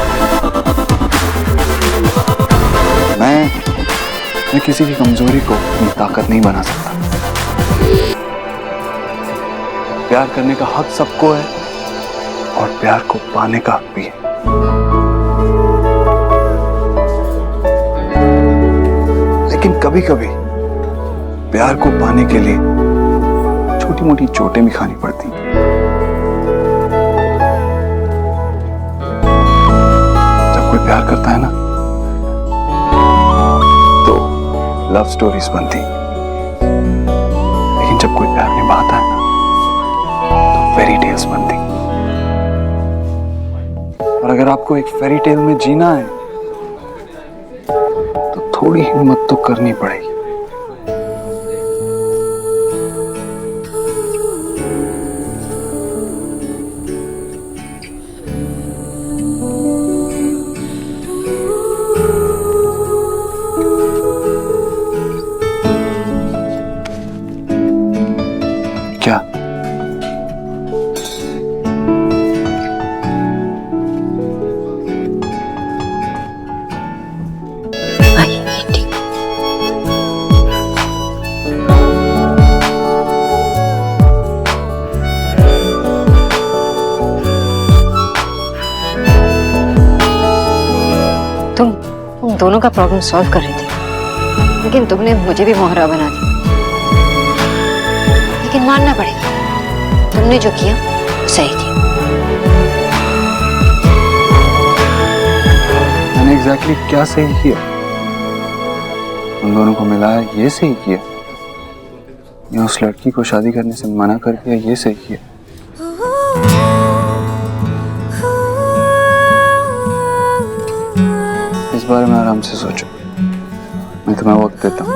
मैं किसी की कमजोरी को अपनी ताकत नहीं बना सकता। प्यार करने का हक सबको है और प्यार को पाने का हक भी है। लेकिन कभी कभी प्यार को पाने के लिए छोटी मोटी चोटें भी खानी पड़ती हैं। जब कोई प्यार करता है ना तो लव स्टोरीज बनती, लेकिन जब कोई प्यार निभाता है ना तो फेरी टेल्स बनती। और अगर आपको एक फेरी टेल में जीना है तो थोड़ी हिम्मत तो करनी पड़ेगी। क्या? तुम दोनों का प्रॉब्लम सॉल्व कर रही थी, लेकिन तुमने मुझे भी मोहरा बना दिया। लेकिन मानना पड़ेगा, तुमने जो किया वो सही किया। मैंने एग्जैक्टली क्या सही किया? उन दोनों को मिलाया ये सही किया, या उस लड़की को शादी करने से मना कर दिया ये सही किया? इस बारे में आराम से सोचो। मैं तुम्हें वक्त देता हूँ,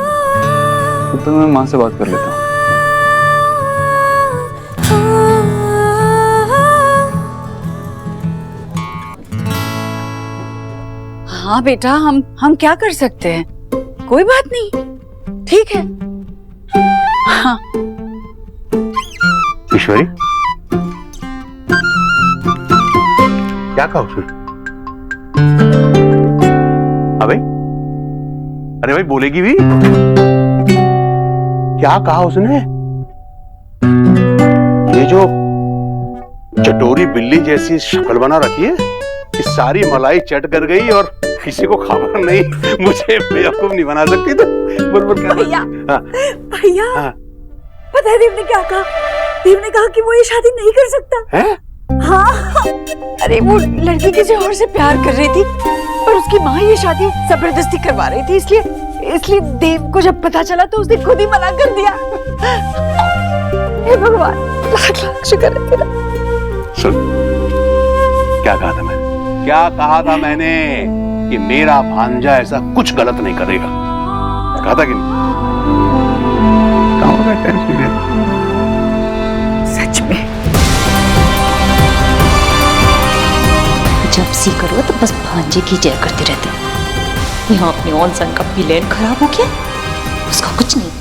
तो मैं माँ से बात कर लेता हूँ। हाँ बेटा, हम क्या कर सकते हैं? कोई बात नहीं, ठीक है। हाँ ईश्वरी, क्या कहा उसने? हाँ भाई, अरे भाई बोलेगी भी। क्या कहा उसने? ये जो चटोरी बिल्ली जैसी शक्ल बना रखी है, कि सारी मलाई चट कर गई और किसी को खबर नहीं, मुझे बेवकूफ नहीं बना सकती। तो बरबर क्या? भैया, हाँ। भैया, हाँ। पता है देव ने क्या कहा? देव ने कहा कि वो ये शादी नहीं कर सकता है? हाँ, अरे वो लड़की किसी और से प्यार कर रही थी और उसकी माँ ये शादी जबरदस्ती करवा रही थी, इसलिए देव को जब पता चला तो उसने खुद ही मना कर दिया। हे भगवान, लाख लाख शुक्र है तेरा। सुन, क्या कहा था मैंने? क्या कहा था मैंने? कि मेरा भांजा ऐसा कुछ गलत नहीं करेगा। कहा था कि नहीं? कहाँ होगा टेंशन में? सच में जब सी करो तो बस भांजे की जय करते रहते हैं। यहाँ अपने ऑन सन का प्लान खराब हो गया, उसका कुछ नहीं।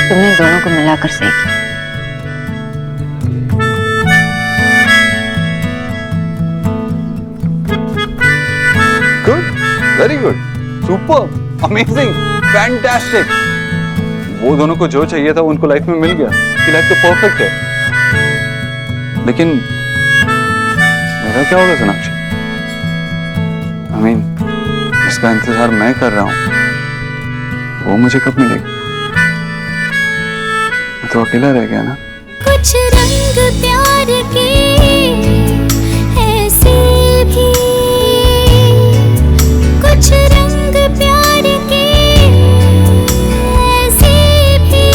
तुमने दोनों को मिलाकर सही किया। Good, very good, super, amazing, fantastic. वो दोनों को जो चाहिए था वो उनको लाइफ में मिल गया। कि लाइफ तो परफेक्ट है। लेकिन मेरा क्या होगा सोनाक्षी? I mean, इसका इंतजार मैं कर रहा हूँ, वो मुझे कब मिलेगी? मैं तो अकेला रह गया ना। कुछ रंग प्यार के ऐसे भी, कुछ रंग प्यार के ऐसे भी।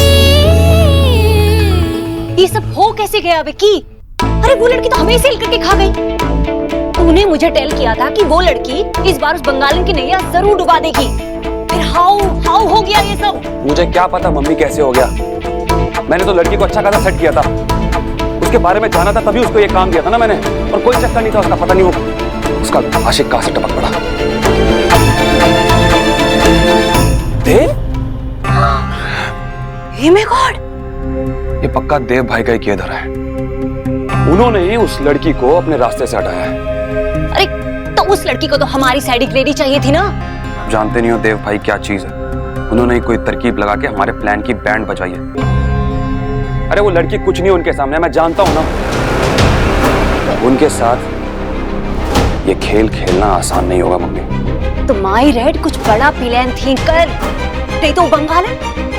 ये सब हो कैसे गया विक्की? अरे वो लड़की तो हमें सेल करके खा गई। तूने मुझे टेल किया था कि वो लड़की इस बार उस बंगालन की नैया जरूर डुबा देगी। फिर हाउ हो गया ये सब? मुझे क्या पता मम्मी कैसे हो गया। मैंने तो लड़की को अच्छा खासा सेट किया था, उसके बारे में जाना था तभी उसको ये काम दिया था ना मैंने, और कोई चक्कर नहीं था उसका। पता नहीं वो उसका आशिक कहां से टपक पड़ा। देव? हे माय गॉड, ये पक्का देव भाई का ही किया धरा है। उन्होंने ही उस लड़की को अपने रास्ते से हटाया है। अरे तो उस लड़की को तो हमारी साइड ग्रेडी चाहिए थी ना। जानते नहीं हो देव भाई क्या चीज है। उन्होंने ही कोई तरकीब लगा के हमारे प्लान की बैंड बजाई है। अरे वो लड़की कुछ नहीं उनके सामने, मैं जानता हूं ना। उनके साथ ये खेल खेलना आसान नहीं होगा मम्मी। तो माई रेड कुछ बड़ा प्लान थिंक कर। नहीं तो बंगालन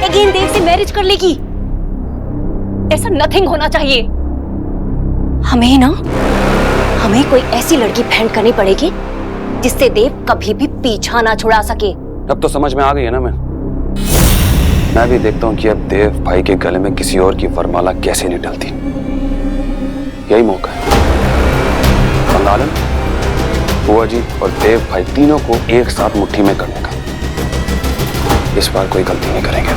अगेन देव से मैरिज कर लेगी। ऐसा नथिंग होना चाहिए। हमें कोई ऐसी लड़की फाइंड करनी पड़ेगी जिससे देव कभी भी पीछा ना छुड़ा सके। अब तो समझ में आ गई है ना। मैं भी देखता हूँ कि अब देव भाई के गले में किसी और की वरमाला कैसे नहीं डलती। यही मौका है बंगालन, बुआ जी और देव भाई तीनों को एक साथ मुट्ठी में करने का। इस बार कोई गलती नहीं करेंगे।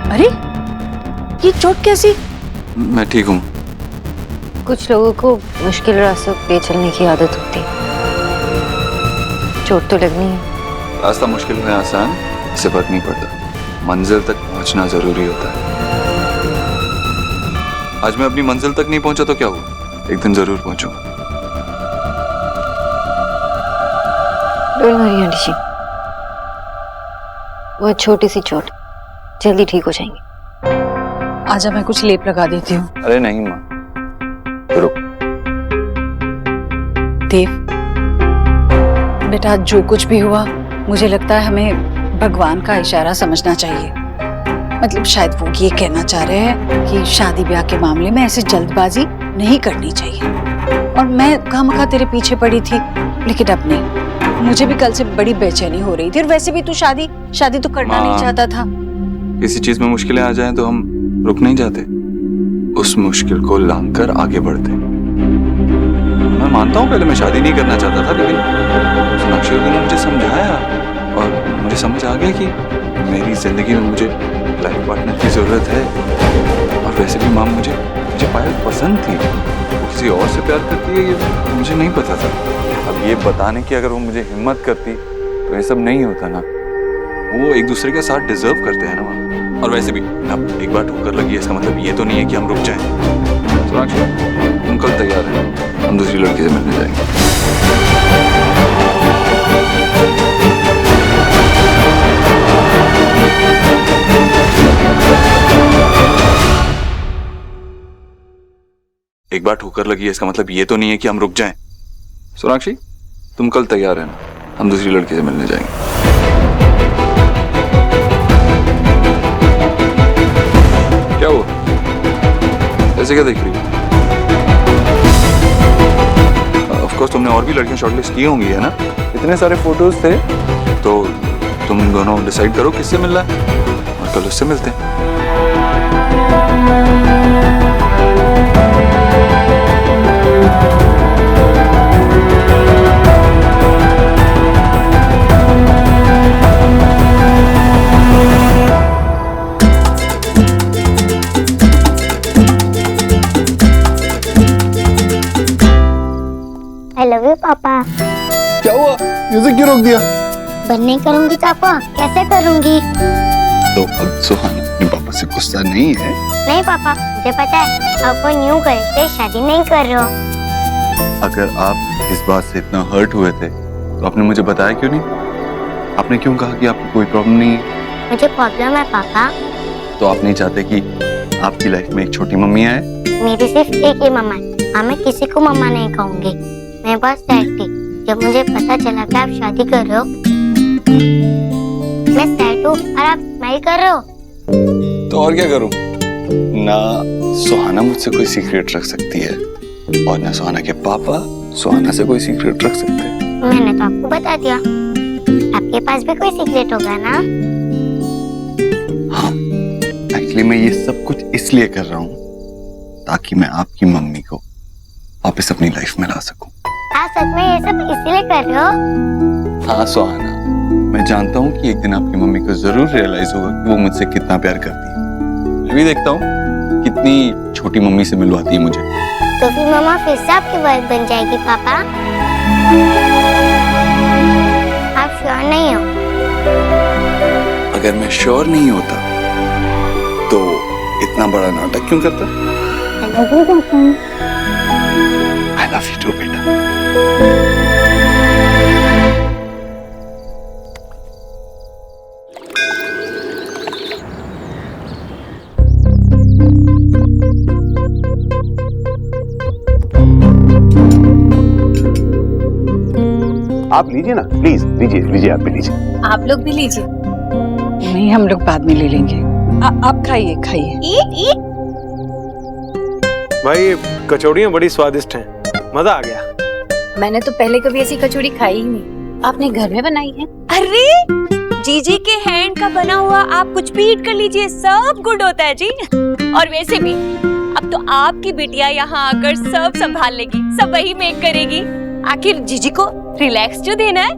अरे ये चोट कैसी? मैं ठीक हूँ। कुछ लोगों को मुश्किल रास्तों पे चलने की आदत होती है। चोट तो लगनी है। रास्ता मुश्किल है आसान, इससे फर्क नहीं पड़ता। मंजिल तक पहुंचना जरूरी होता है। आज मैं अपनी मंजिल तक नहीं पहुंचा तो क्या हुआ, एक दिन जरूर पहुंचूंगा। डोंट वरी आंटी जी, वो छोटी सी चोट जल्दी ठीक हो जाएंगी। आजा मैं कुछ लेप लगा देती हूँ। अरे नहीं माँ, रुक। देव बेटा, जो कुछ भी हुआ मुझे लगता है हमें भगवान का इशारा समझना चाहिए। मतलब शायद वो ये कहना चाह रहे हैं कि शादी ब्याह के मामले में ऐसे जल्दबाजी नहीं करनी चाहिए। और मैं खामखा तेरे पीछे पड़ी थी, लेकिन अब नहीं। मुझे भी कल से बड़ी बेचैनी हो रही थी, और वैसे भी तू शादी तो करना नहीं चाहता था। किसी चीज में मुश्किलें आ जाएं तो हम रुक नहीं जाते, उस मुश्किल को लांघ कर आगे बढ़ते। मैं मानता हूँ पहले मैं शादी नहीं करना चाहता था, लेकिन सोनाक्षी ने मुझे समझाया और मुझे समझ आ गया कि मेरी जिंदगी में मुझे लाइफ पार्टनर की जरूरत है। और वैसे भी माँ मुझे पायल पसंद थी, वो किसी और से प्यार करती है ये मुझे नहीं पता था। अब ये बताने की अगर वो मुझे हिम्मत करती तो ये सब नहीं होता ना। वो एक दूसरे का साथ डिजर्व करते हैं ना। और वैसे भी अब एक बार ठोकर लगी है, इसका मतलब ये तो नहीं है कि हम रुक जाएं। सोनाक्षी तुम कल तैयार हैं, हम दूसरी लड़की से मिलने जाएंगे। एक बार ठोकर लगी है, इसका मतलब ये तो नहीं है कि हम रुक जाएं। सोनाक्षी तुम कल तैयार हैं ना, हम दूसरी लड़की से मिलने जाएंगे। क्या हुआ, ऐसे क्या देख रही हो? ऑफ कोर्स तुमने और भी लड़कियां शॉर्टलिस्ट की होंगी है ना, इतने सारे फोटोज थे। तो तुम दोनों डिसाइड करो किससे मिलना है और कल उससे मिलते हैं। आई लव यू पापा। क्या हुआ, म्यूजिक क्यों रोक दिया? बंद नहीं करूंगी पापा, कैसे करूंगी? तो अब सुहाना अपने पापा से गुस्सा नहीं है? नहीं पापा, मुझे पता है आप कोई न्यू गर्ल से शादी नहीं कर रहे हो। अगर आप इस बात से इतना हर्ट हुए थे तो आपने मुझे बताया क्यों नहीं? आपने क्यों कहा कि आपको कोई प्रॉब्लम नहीं है? मुझे प्रॉब्लम है पापा। तो आप नहीं चाहते कि आपकी लाइफ में एक छोटी मम्मी आए? मेरी सिर्फ एक ही मम्मा है, हाँ मैं किसी को मम्मा नहीं कहूंगी। मैं बस सैड थी जब मुझे पता चला कि आप शादी कर रहे हो। मैं सैड हूँ और आप स्माइल कर रहे हो। तो और क्या करूं? ना सुहाना मुझसे कोई सीक्रेट रख सकती है और ना सुहाना के पापा सुहाना से कोई सीक्रेट रख सकते हैं। मैंने तो आपको बता दिया, आपके पास भी कोई सीक्रेट होगा ना? हाँ, एक्चुअली मैं ये सब कुछ इसलिए कर रहा हूँ ताकि मैं आपकी मम्मी को वापस अपनी लाइफ में ला सकूं। आप सच में ये सब इसलिए कर रहे हो? हाँ सुहाना, मैं जानता हूँ कि एक दिन आपकी मम्मी को जरूर रियलाइज होगा कि वो मुझसे कितना प्यार करती है। मैं भी देखता हूँ कितनी छोटी मम्मी से मिलवाती है मुझे। तो फिर मम्मा फिर से आपकी वाइफ बन जाएगी पापा? आप श्योर नहीं हो? अगर मैं श्योर नहीं होता तो इतना बड़ा नाटक क्यों करता? I love you too, बेटा। आप लीजिए ना, प्लीज लीजिए लीजिए, आप भी लीजिए। आप लोग भी लीजिए। नहीं, हम लोग बाद में ले लेंगे। आप खाइए खाइए। भाई कचौड़ियाँ बड़ी स्वादिष्ट हैं, मजा आ गया। मैंने तो पहले कभी ऐसी कचौड़ी खाई ही नहीं। आपने घर में बनाई है? अरे जीजी के हैंड का बना हुआ आप कुछ भी ईट कर लीजिए, सब गुड होता है जी। और वैसे भी अब तो आपकी बिटिया यहाँ आकर सब संभाल लेगी, सब वही मेक करेगी। आखिर जीजी को रिलैक्स जो देना है।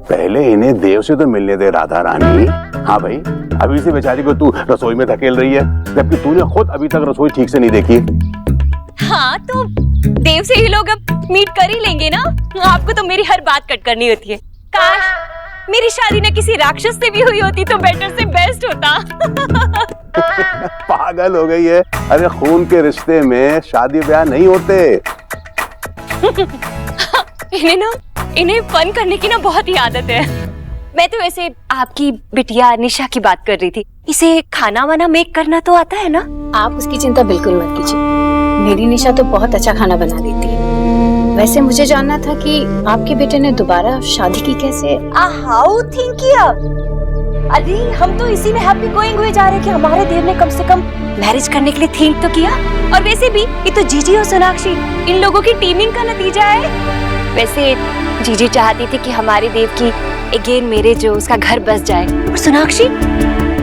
पहले इन्हें देव से तो मिलने दे राधा रानी। हाँ भाई, अभी से बेचारी को तू रसोई में धकेल रही है, जबकि तूने खुद अभी तक रसोई ठीक से नहीं देखी। हाँ तो देव से ही लोग अब मीट कर ही लेंगे ना। आपको तो मेरी हर बात कट करनी होती है। काश मेरी शादी ना किसी राक्षस से भी हुई होती तो बेटर से बेस्ट होता। पागल हो गई है। अरे खून के रिश्ते में शादी ब्याह नहीं होते। इन्हें फन करने की ना बहुत ही आदत है। मैं तो वैसे आपकी बिटिया निशा की बात कर रही थी। इसे खाना वाना मेक करना तो आता है ना? आप उसकी चिंता बिल्कुल मत कीजिए, मेरी निशा तो बहुत अच्छा खाना बना देती है। वैसे मुझे जानना था कि आपके बेटे ने दोबारा शादी की कैसे? हाउ थिंक किया? अरे हम तो इसी में हैप्पी गोइंग हुए जा रहे कि हमारे देव ने कम से कम मैरिज करने के लिए थिंक तो किया। और वैसे भी ये तो जीजी और सोनाक्षी इन लोगों की टीमिंग का नतीजा है। वैसे जीजी चाहती थी कि हमारे देव की अगेन मैरिज हो, उसका घर बस जाए। और सोनाक्षी,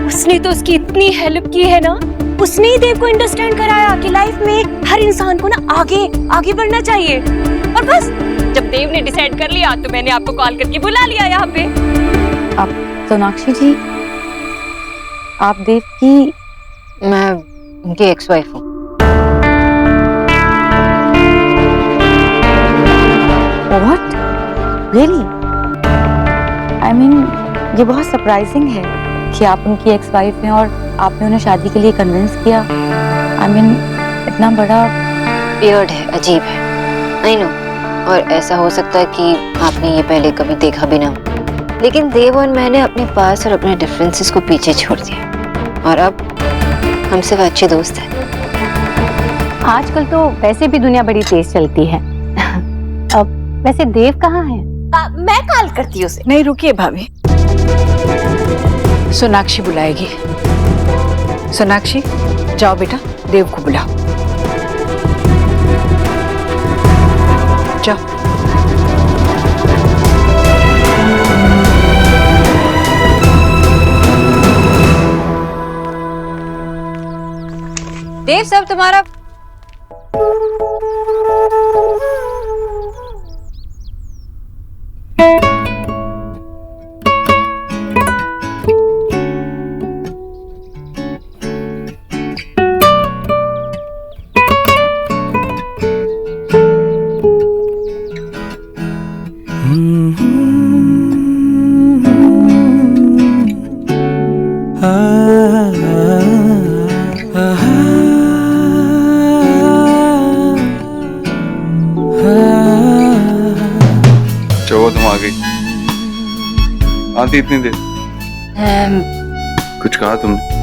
उसने तो उसकी इतनी हेल्प की है ना। उसने ही देव को अंडरस्टैंड कराया कि लाइफ में हर इंसान को ना आगे आगे बढ़ना चाहिए। और बस जब देव ने डिसाइड कर लिया तो मैंने आपको कॉल करके बुला लिया यहाँ पे। अब सोनाक्षी जी, आप देव की? मैं उनकी एक्स वाइफ हूँ। What? Really? I mean, ये बहुत सरप्राइजिंग है कि आप उनकी एक्स वाइफ हैं और आपने उन्हें शादी के लिए कन्विंस किया। I mean, इतना बड़ा वियर्ड है, अजीब है। I know, और ऐसा हो सकता है कि आपने ये पहले कभी देखा भी ना हो। लेकिन देव और मैंने अपने पास और अपने डिफरेंसेस को पीछे छोड़ दिया और अब हम सिर्फ अच्छे दोस्त हैं। आजकल तो वैसे भी दुनिया बड़ी तेज चलती है। अब वैसे देव कहाँ है? मैं कॉल करती हूँ उसे। नहीं, रुकिए भाभी, सोनाक्षी बुलाएगी। सोनाक्षी, जाओ बेटा, देव को बुलाओ। जाओ। देव, सब तुम्हारा। चलो तुम आ गई। आती इतनी देर? कुछ कहा तुमने?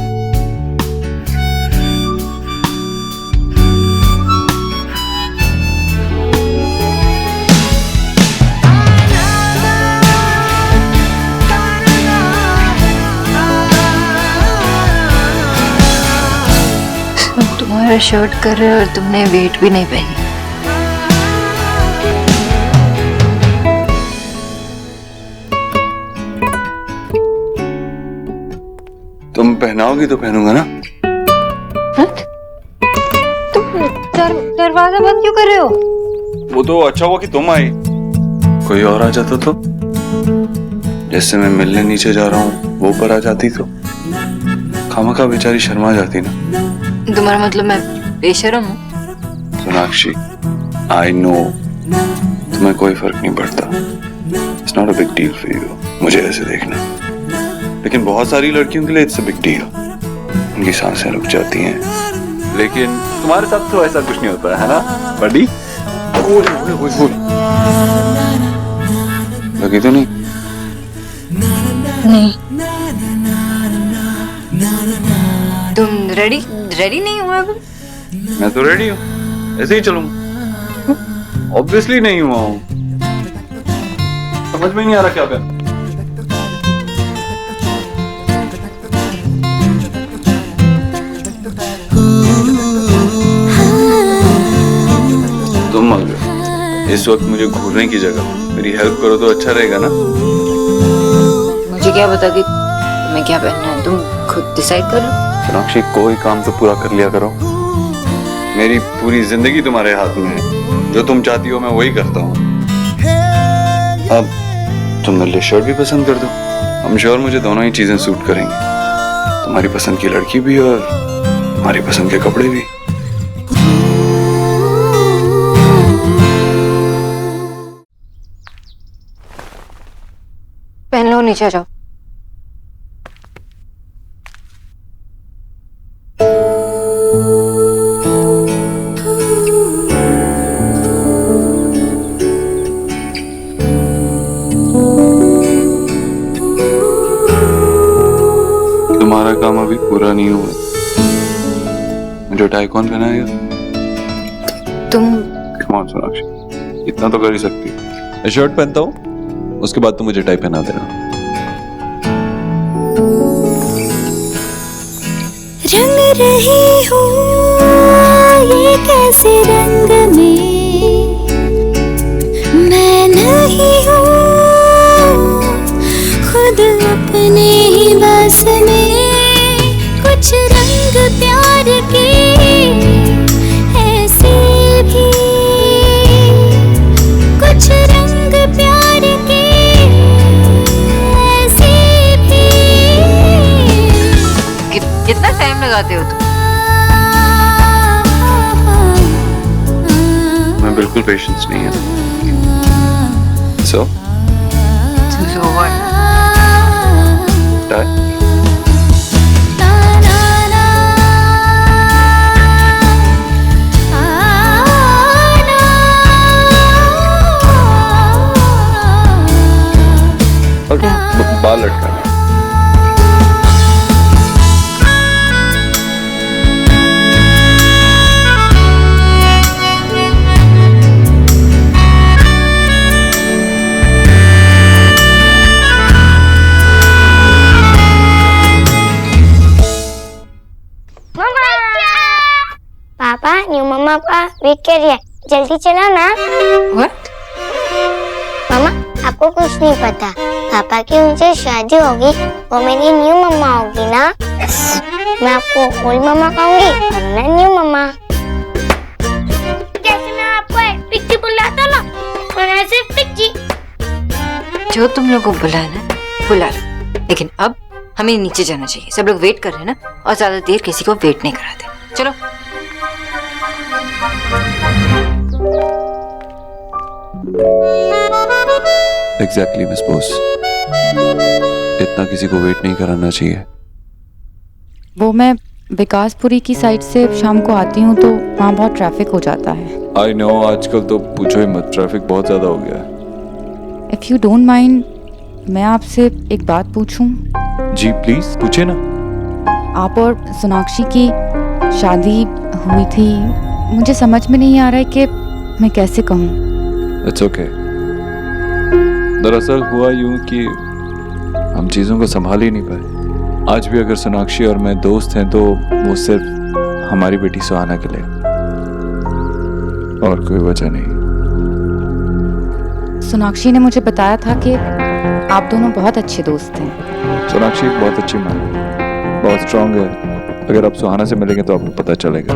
बार शर्ट कर रहे हो और तुमने वेट भी नहीं पहनी। तुम पहनाओगी तो पहनूंगा ना। तुम दरवाजा बंद क्यों कर रहे हो? वो तो अच्छा हुआ कि तुम आई, कोई और आ जाता तो। जैसे मैं मिलने नीचे जा रहा हूँ वो ऊपर आ जाती तो खामखा बेचारी शर्मा जाती ना। तुम्हारा मतलब मैं बेशर्म हूँ? सोनाक्षी, आई नो तुम्हें कोई फर्क नहीं पड़ता। It's not a big deal for you मुझे ऐसे देखना, लेकिन बहुत सारी लड़कियों के लिए इट्स अ बिग डील। उनकी सांसें रुक जाती हैं, लेकिन तुम्हारे साथ तो ऐसा कुछ नहीं होता है ना बड़ी? लगी तो नहीं? नहीं। तुम रेडी नहीं हुआ अभी? मैं तो रेडी हूँ, ऐसे ही चलूंगा। ऑब्वियसली नहीं हुआ हूँ, समझ में नहीं आ रहा क्या कर। तुम आ गए इस वक्त मुझे घूरने की जगह, मेरी हेल्प करो तो अच्छा रहेगा ना। मुझे क्या पता कि तुम्हें क्या पहनना है, तुम खुद डिसाइड कर लो। सोनाक्षी, कोई काम तो पूरा कर लिया करो। मेरी पूरी जिंदगी तुम्हारे हाथ में है, जो तुम चाहती हो मैं वही करता हूँ। अब तुम मेरे लिए शर्ट भी पसंद कर दो, I'm sure मुझे दोनों ही चीजें सूट करेंगी, तुम्हारी पसंद की लड़की भी और तुम्हारी पसंद के कपड़े भी। पहन लो, नीचे जाओ। तुम्हारा काम अभी पूरा नहीं हुआ, मुझे टाई कौन पहनाएगा? तुम। कम ऑन सोनाक्षी, इतना तो कर ही सकती। मैं शर्ट पहनता हूँ, उसके बाद तो मुझे टाई पहना देना। रंग रही हूँ ये कैसे रंग में मैं नहीं हूँ खुद अपने ही बस में। कुछ रंग प्यार के ऐसे भी, कुछ रंग प्यार के ऐसे भी। कितना टाइम लगाते हो तुम? मैं बिल्कुल पेशेंस नहीं है। सो टाई और बाल लटकाना। पापा, न्यू मम्मा का वेट कर रही है, जल्दी चलो ना। What? मम्मा, आपको कुछ नहीं पता, पापा की उनसे शादी होगी, वो मेरी न्यू मम्मा होगी ना। मैं आपको ओल्ड मम्मा कहूंगी और मैं न्यू मम्मा। जैसे मैं आपको पिच्ची बुलाता ना, वैसे पिच्ची। जो तुम लोगों को बुलाया ना, बुला लो, लेकिन अब हमें नीचे जाना चाहिए। सब लोग वेट कर रहे हैं ना, और ज्यादा देर किसी को वेट नहीं कराते। चलो। एग्जैक्टली मिस बॉस, इतना किसी को वेट नहीं कराना चाहिए। वो मैं विकासपुरी की साइड से शाम को आती हूँ तो वहाँ बहुत ट्रैफिक हो जाता है। आई नो, आजकल तो पूछो ही मत, ट्रैफिक बहुत ज्यादा हो गया है। इफ यू डोंट माइंड, मैं आपसे एक बात पूछूं? जी प्लीज पूछे ना। आप और सोनाक्षी की शादी हुई थी, मुझे समझ में नहीं आ रहा है कि मैं कैसे कहूँ। It's okay. दरअसल हुआ यूं कि हम चीजों को संभाल ही नहीं पाए। आज भी अगर सोनाक्षी और मैं दोस्त हैं तो वो सिर्फ हमारी बेटी सुहाना के लिए, और कोई वजह नहीं। सोनाक्षी ने मुझे बताया था कि आप दोनों बहुत अच्छे दोस्त हैं। सोनाक्षी एक बहुत अच्छी माँ है, बहुत स्ट्रांग है। अगर आप सुहाना से मिलेंगे तो आपको पता चलेगा।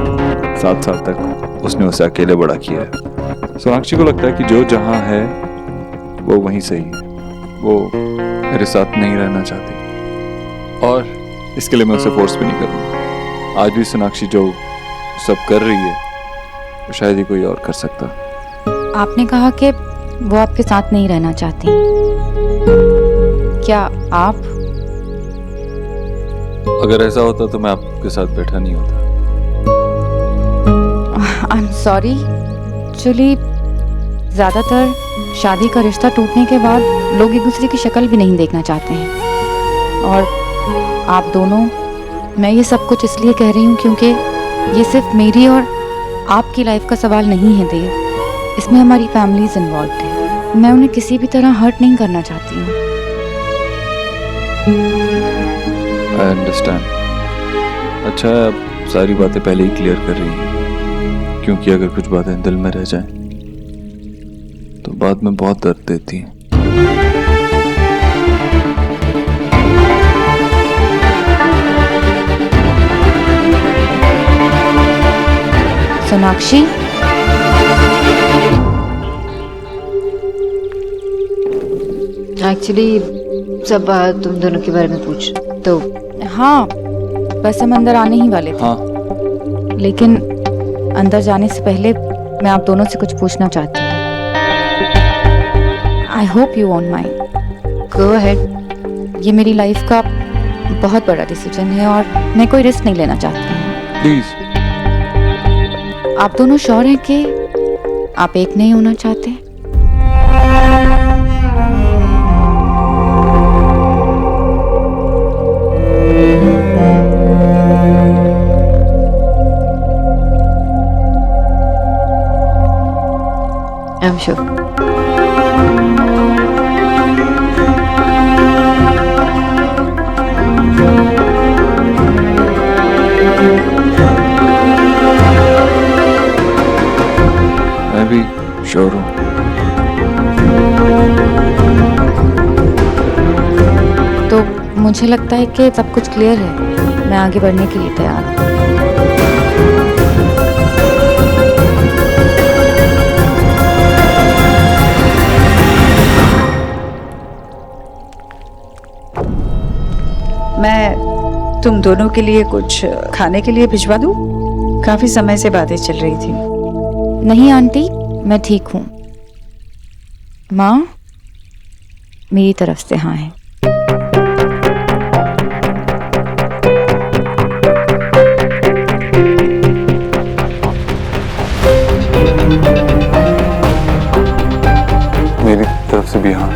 7 साल तक उसने उसे अकेले बड़ा किया है। सोनाक्षी को लगता है कि जो जहाँ है वो वहीं सही है। वो मेरे साथ नहीं रहना चाहती, और इसके लिए मैं उसे फोर्स भी नहीं करूँगा। आज भी सोनाक्षी जो सब कर रही है वो शायद ही कोई और कर सकता। आपने कहा कि वो आपके साथ नहीं रहना चाहती। क्या आप? अगर ऐसा होता तो मैं आपके साथ बैठा नहीं होता। आई एम सॉरी। एक्चुअली ज़्यादातर शादी का रिश्ता टूटने के बाद लोग एक दूसरे की शक्ल भी नहीं देखना चाहते हैं, और आप दोनों, मैं ये सब कुछ इसलिए कह रही हूँ क्योंकि ये सिर्फ मेरी और आपकी लाइफ का सवाल नहीं है देव, इसमें हमारी फैमिलीज इन्वॉल्व है। मैं उन्हें किसी भी तरह हर्ट नहीं करना चाहती हूँ। I understand. अच्छा है आप सारी बातें पहले ही क्लियर कर रही हैं, क्योंकि अगर कुछ बातें दिल में रह जाएं तो बाद में बहुत दर्द देती हैं। सोनाक्षी, एक्चुअली सब बात तुम दोनों के बारे में पूछ तो। हाँ, बस हम अंदर आने ही वाले थे। हाँ। लेकिन अंदर जाने से पहले मैं आप दोनों से कुछ पूछना चाहती हूँ। I hope you won't mind. Go ahead. ये मेरी लाइफ का बहुत बड़ा डिसीजन है और मैं कोई रिस्क नहीं लेना चाहती हूँ। प्लीज। आप दोनों श्योर हैं कि आप एक नहीं होना चाहते? I am sure. मैं भी श्योर हूँ। तो मुझे लगता है कि सब कुछ क्लियर है। मैं आगे बढ़ने के लिए तैयार हूँ। मैं तुम दोनों के लिए कुछ खाने के लिए भिजवा दूं? काफी समय से बातें चल रही थी। नहीं आंटी, मैं ठीक हूँ। माँ, मेरी तरफ से हाँ है। मेरी तरफ से भी हाँ।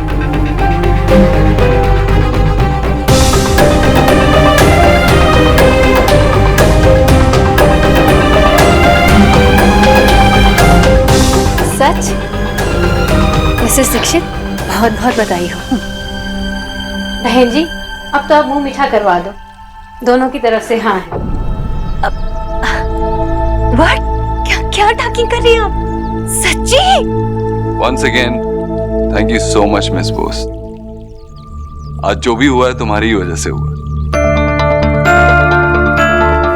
सच? मिसेस दीक्षित, बहुत बहुत बधाई हो। बहन जी, अब तो आप मुंह मीठा करवा दो। दोनों की तरफ से हाँ है। व्हाट? क्या टॉकिंग कर रही हो आप? सच्ची? Once again, thank you so much, Miss Bose. आज जो भी हुआ है तुम्हारी ही वजह से हुआ।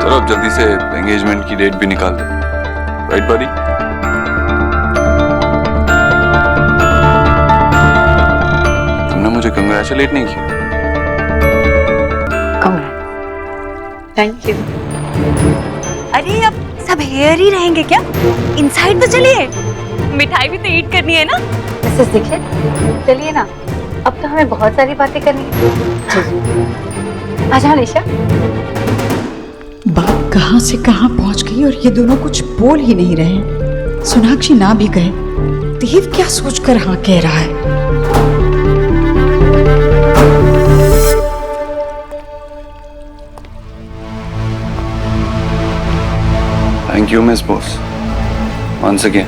चलो अब जल्दी से एंगेजमेंट की डेट भी निकाल दो, राइट बडी? तुमने मुझे कंग्रेचुलेट नहीं किया। Thank you. अरे अब सब हेयर ही रहेंगे क्या? इनसाइड तो चलिए, मिठाई भी तो ईट करनी है ना। मिसेस दीक्षित, चलिए ना, अब तो हमें बहुत सारी बातें करनी है। आजा निशा। बात कहाँ से कहाँ पहुँच गई और ये दोनों कुछ बोल ही नहीं रहे। सोनाक्षी ना भी कहे, देव क्या सोचकर हाँ कह रहा है। Thank you miss boss, once again.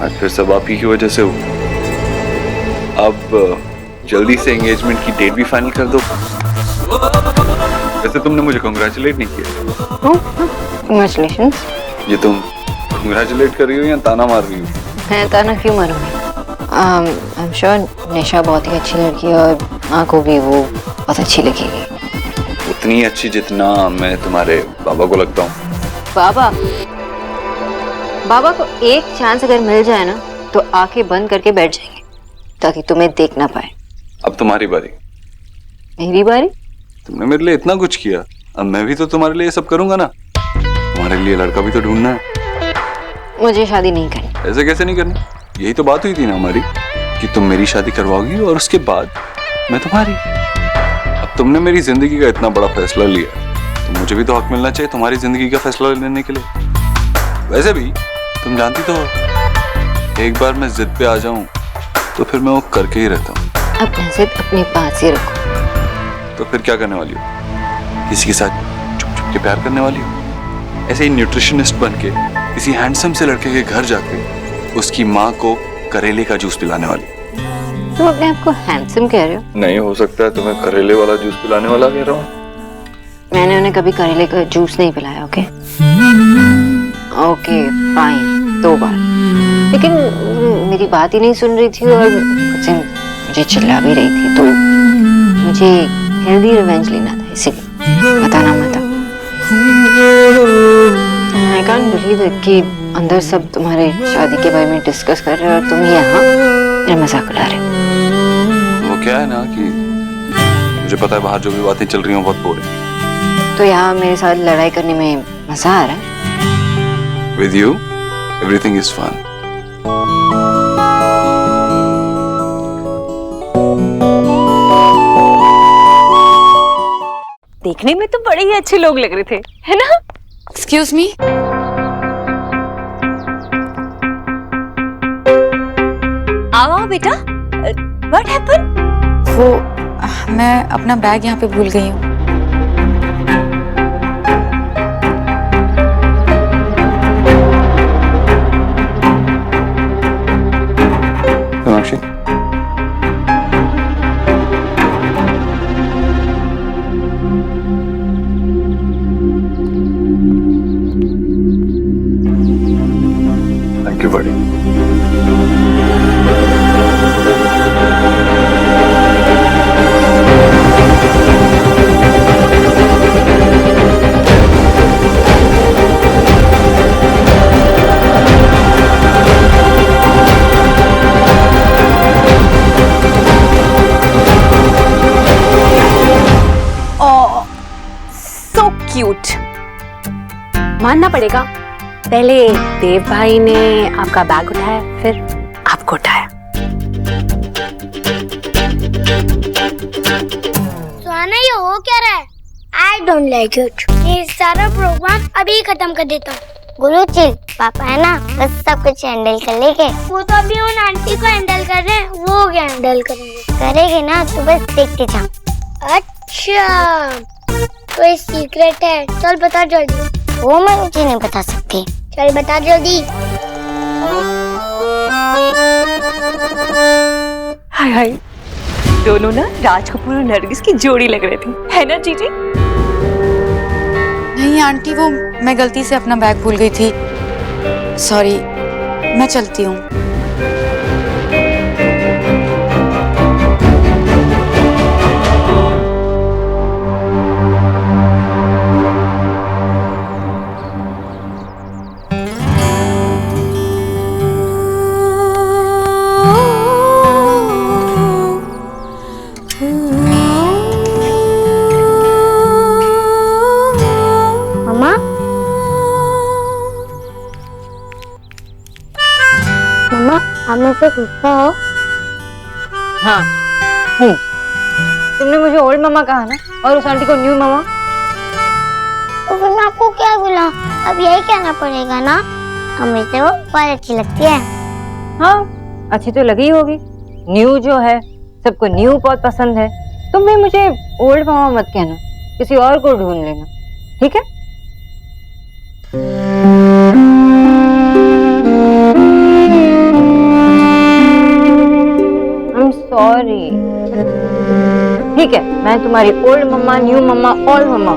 आज फिर सब आप ही की वजह से हुआ। अब जल्दी से एंगेजमेंट की डेट भी फाइनल कर दो। वैसे तुमने मुझे कांग्रेचुलेट नहीं किया। Congratulations. ये तुम कांग्रेचुलेट कर रही हो या ताना मार रही हो? मैं ताना क्यों मारूंगी? I'm sure निशा बहुत ही अच्छी लड़की है और माँ को भी वो बहुत अच्छी लगेगी। उतनी अच्छी जितना मैं तुम्हारे बाबा को लगता हूँ। बाबा को एक चांस अगर मिल जाए ना तो आंखें बंद करके बैठ जाएंगे ताकि तुम्हें देख ना पाए। अब तुम्हारी बारी। मेरी बारी? तुमने मेरे लिए इतना कुछ किया, अब मैं भी तो तुम्हारे लिए सब करूंगा ना। तुम्हारे लिए लड़का भी तो ढूंढना है। मुझे शादी नहीं करनी। ऐसे कैसे नहीं करनी? यही तो बात हुई थी ना हमारी कि तुम मेरी शादी करवाओगी और उसके बाद मैं तुम्हारी। अब तुमने मेरी जिंदगी का इतना बड़ा फैसला लिया तो मुझे भी तो हक मिलना चाहिए तुम्हारी जिंदगी का फैसला लेने के लिए। वैसे भी तुम जानती तो हो, एक बार मैं जिद पे आ जाऊं तो फिर मैं वो करके ही रहता हूँ। अपना जिद अपने पास ही रखो। तो फिर क्या करने वाली हो? किसी के साथ चुप चुप के प्यार करने वाली हो? ऐसे ही न्यूट्रिशनिस्ट बन के किसी हैंडसम से लड़के के घर जाके उसकी माँ को करेले का जूस पिलाने वाली? तुम अपने आप को हैंडसम कह रहे हो? नहीं हो सकता है तुम्हें करेले वाला जूस पिलाने वाला कह रहा हूँ। मैंने उन्हें कभी करेले का जूस नहीं पिलाया। ओके फाइन, 2 बार। लेकिन मेरी बात ही नहीं सुन रही थी और मुझे चिल्ला भी रही थी, तो मुझे हेल्दी रिवेंज लेना था, इसीलिए बताना मत। I can't believe it कि अंदर सब तुम्हारे शादी के बारे में डिस्कस कर रहे हो और तुम यहाँ मेरा मजाक उड़ा रहे हो। वो क्या है ना कि मुझे पता है बाहर जो भी बातें चल रही हैं बहुत बोरिंग। तो यहाँ मेरे साथ लड़ाई करने में मजा आ रहा है। With you, everything is fun. देखने में तो बड़े ही अच्छे लोग लग रहे थे, है ना? Excuse me. आओ बेटा। What happened? वो मैं अपना बैग यहाँ पे भूल गई हूँ। सोनाक्षी, थैंक यू बड़ी। क्यूट। मानना पड़ेगा, पहले देव भाई ने आपका बैग उठाया, फिर आपको उठाया। सुहाना, ये हो क्या रहा है? I don't like it. ये सारा प्रोग्राम अभी खत्म कर देता हूँ। गुरु जी, पापा है ना, बस सब कुछ हैंडल कर लेंगे। वो तो अभी उन आंटी को हैंडल कर रहे हैं, वो क्या हैंडल करेंगे? करेंगे ना, तो बस देखते जाओ। अच्छा, कोई सीक्रेट है? चल बता जल्दी। वो मैं मुझे नहीं बता सकती। चल बता जल्दी। हाय हाय, दोनों ना राज कपूर और नरगिस की जोड़ी लग रही थी, है ना जीजी? नहीं आंटी, वो मैं गलती से अपना बैग भूल गई थी। सॉरी, मैं चलती हूँ। आप मुझसे गुस्सा हो? हाँ हूँ। तुमने मुझे ओल्ड मामा कहा ना, और उस आंटी को न्यू मामा। तो फिर मैं आपको क्या बोला? अब यही कहना पड़ेगा ना। हमें तो वो बहुत अच्छी लगती है। हाँ, अच्छी तो लगी होगी। न्यू जो है, सबको न्यू बहुत पसंद है। तुम भी मुझे ओल्ड मामा मत कहना, किसी और को ढूंढ लेना, ठीक है? I'm sorry. ठीक है, मैं तुम्हारी ओल्ड मम्मा, न्यू मम्मा, ऑल मम्मा,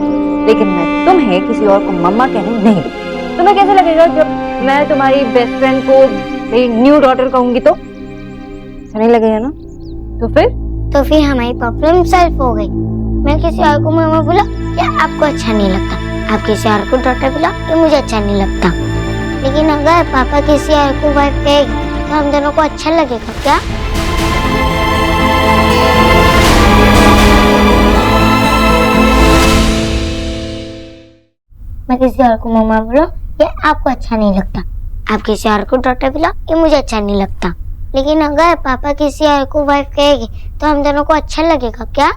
लेकिन मैं तुम्हें किसी और को मम्मा कहने नहीं दूँ। तुम्हें कैसे लगेगा जब मैं तुम्हारी बेस्ट फ्रेंड को मेरी न्यू डॉटर कहूंगी तो? अच्छा नहीं लगेगा ना? तो फिर हमारी प्रॉब्लम सॉल्व हो गई। मैं किसी और को मामा बोला या आपको अच्छा नहीं लगता, आप किसी और को डॉटर बोला ये मुझे अच्छा नहीं लगता। लेकिन अगर पापा किसी और को वाइफ कहेगी तो हम दोनों को अच्छा लगेगा क्या? मैं किसी और को मामा बोला ये आपको अच्छा नहीं लगता, आप किसी और को डॉटर बोला ये मुझे अच्छा नहीं लगता। लेकिन अगर पापा किसी और को वाइफ कहेगी तो हम दोनों को अच्छा लगेगा क्या?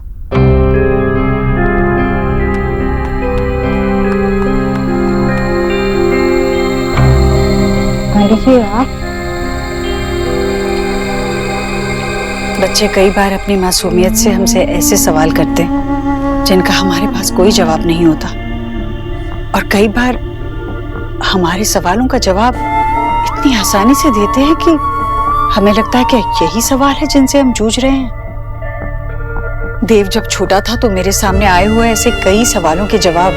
बच्चे कई बार अपनी मासूमियत से हमसे ऐसे सवाल करते हैं जिनका हमारे पास कोई जवाब नहीं होता, और कई बार हमारे सवालों का जवाब इतनी आसानी से देते हैं कि हमें लगता है कि यही सवाल है जिनसे हम जूझ रहे हैं। देव जब छोटा था तो मेरे सामने आए हुए ऐसे कई सवालों के जवाब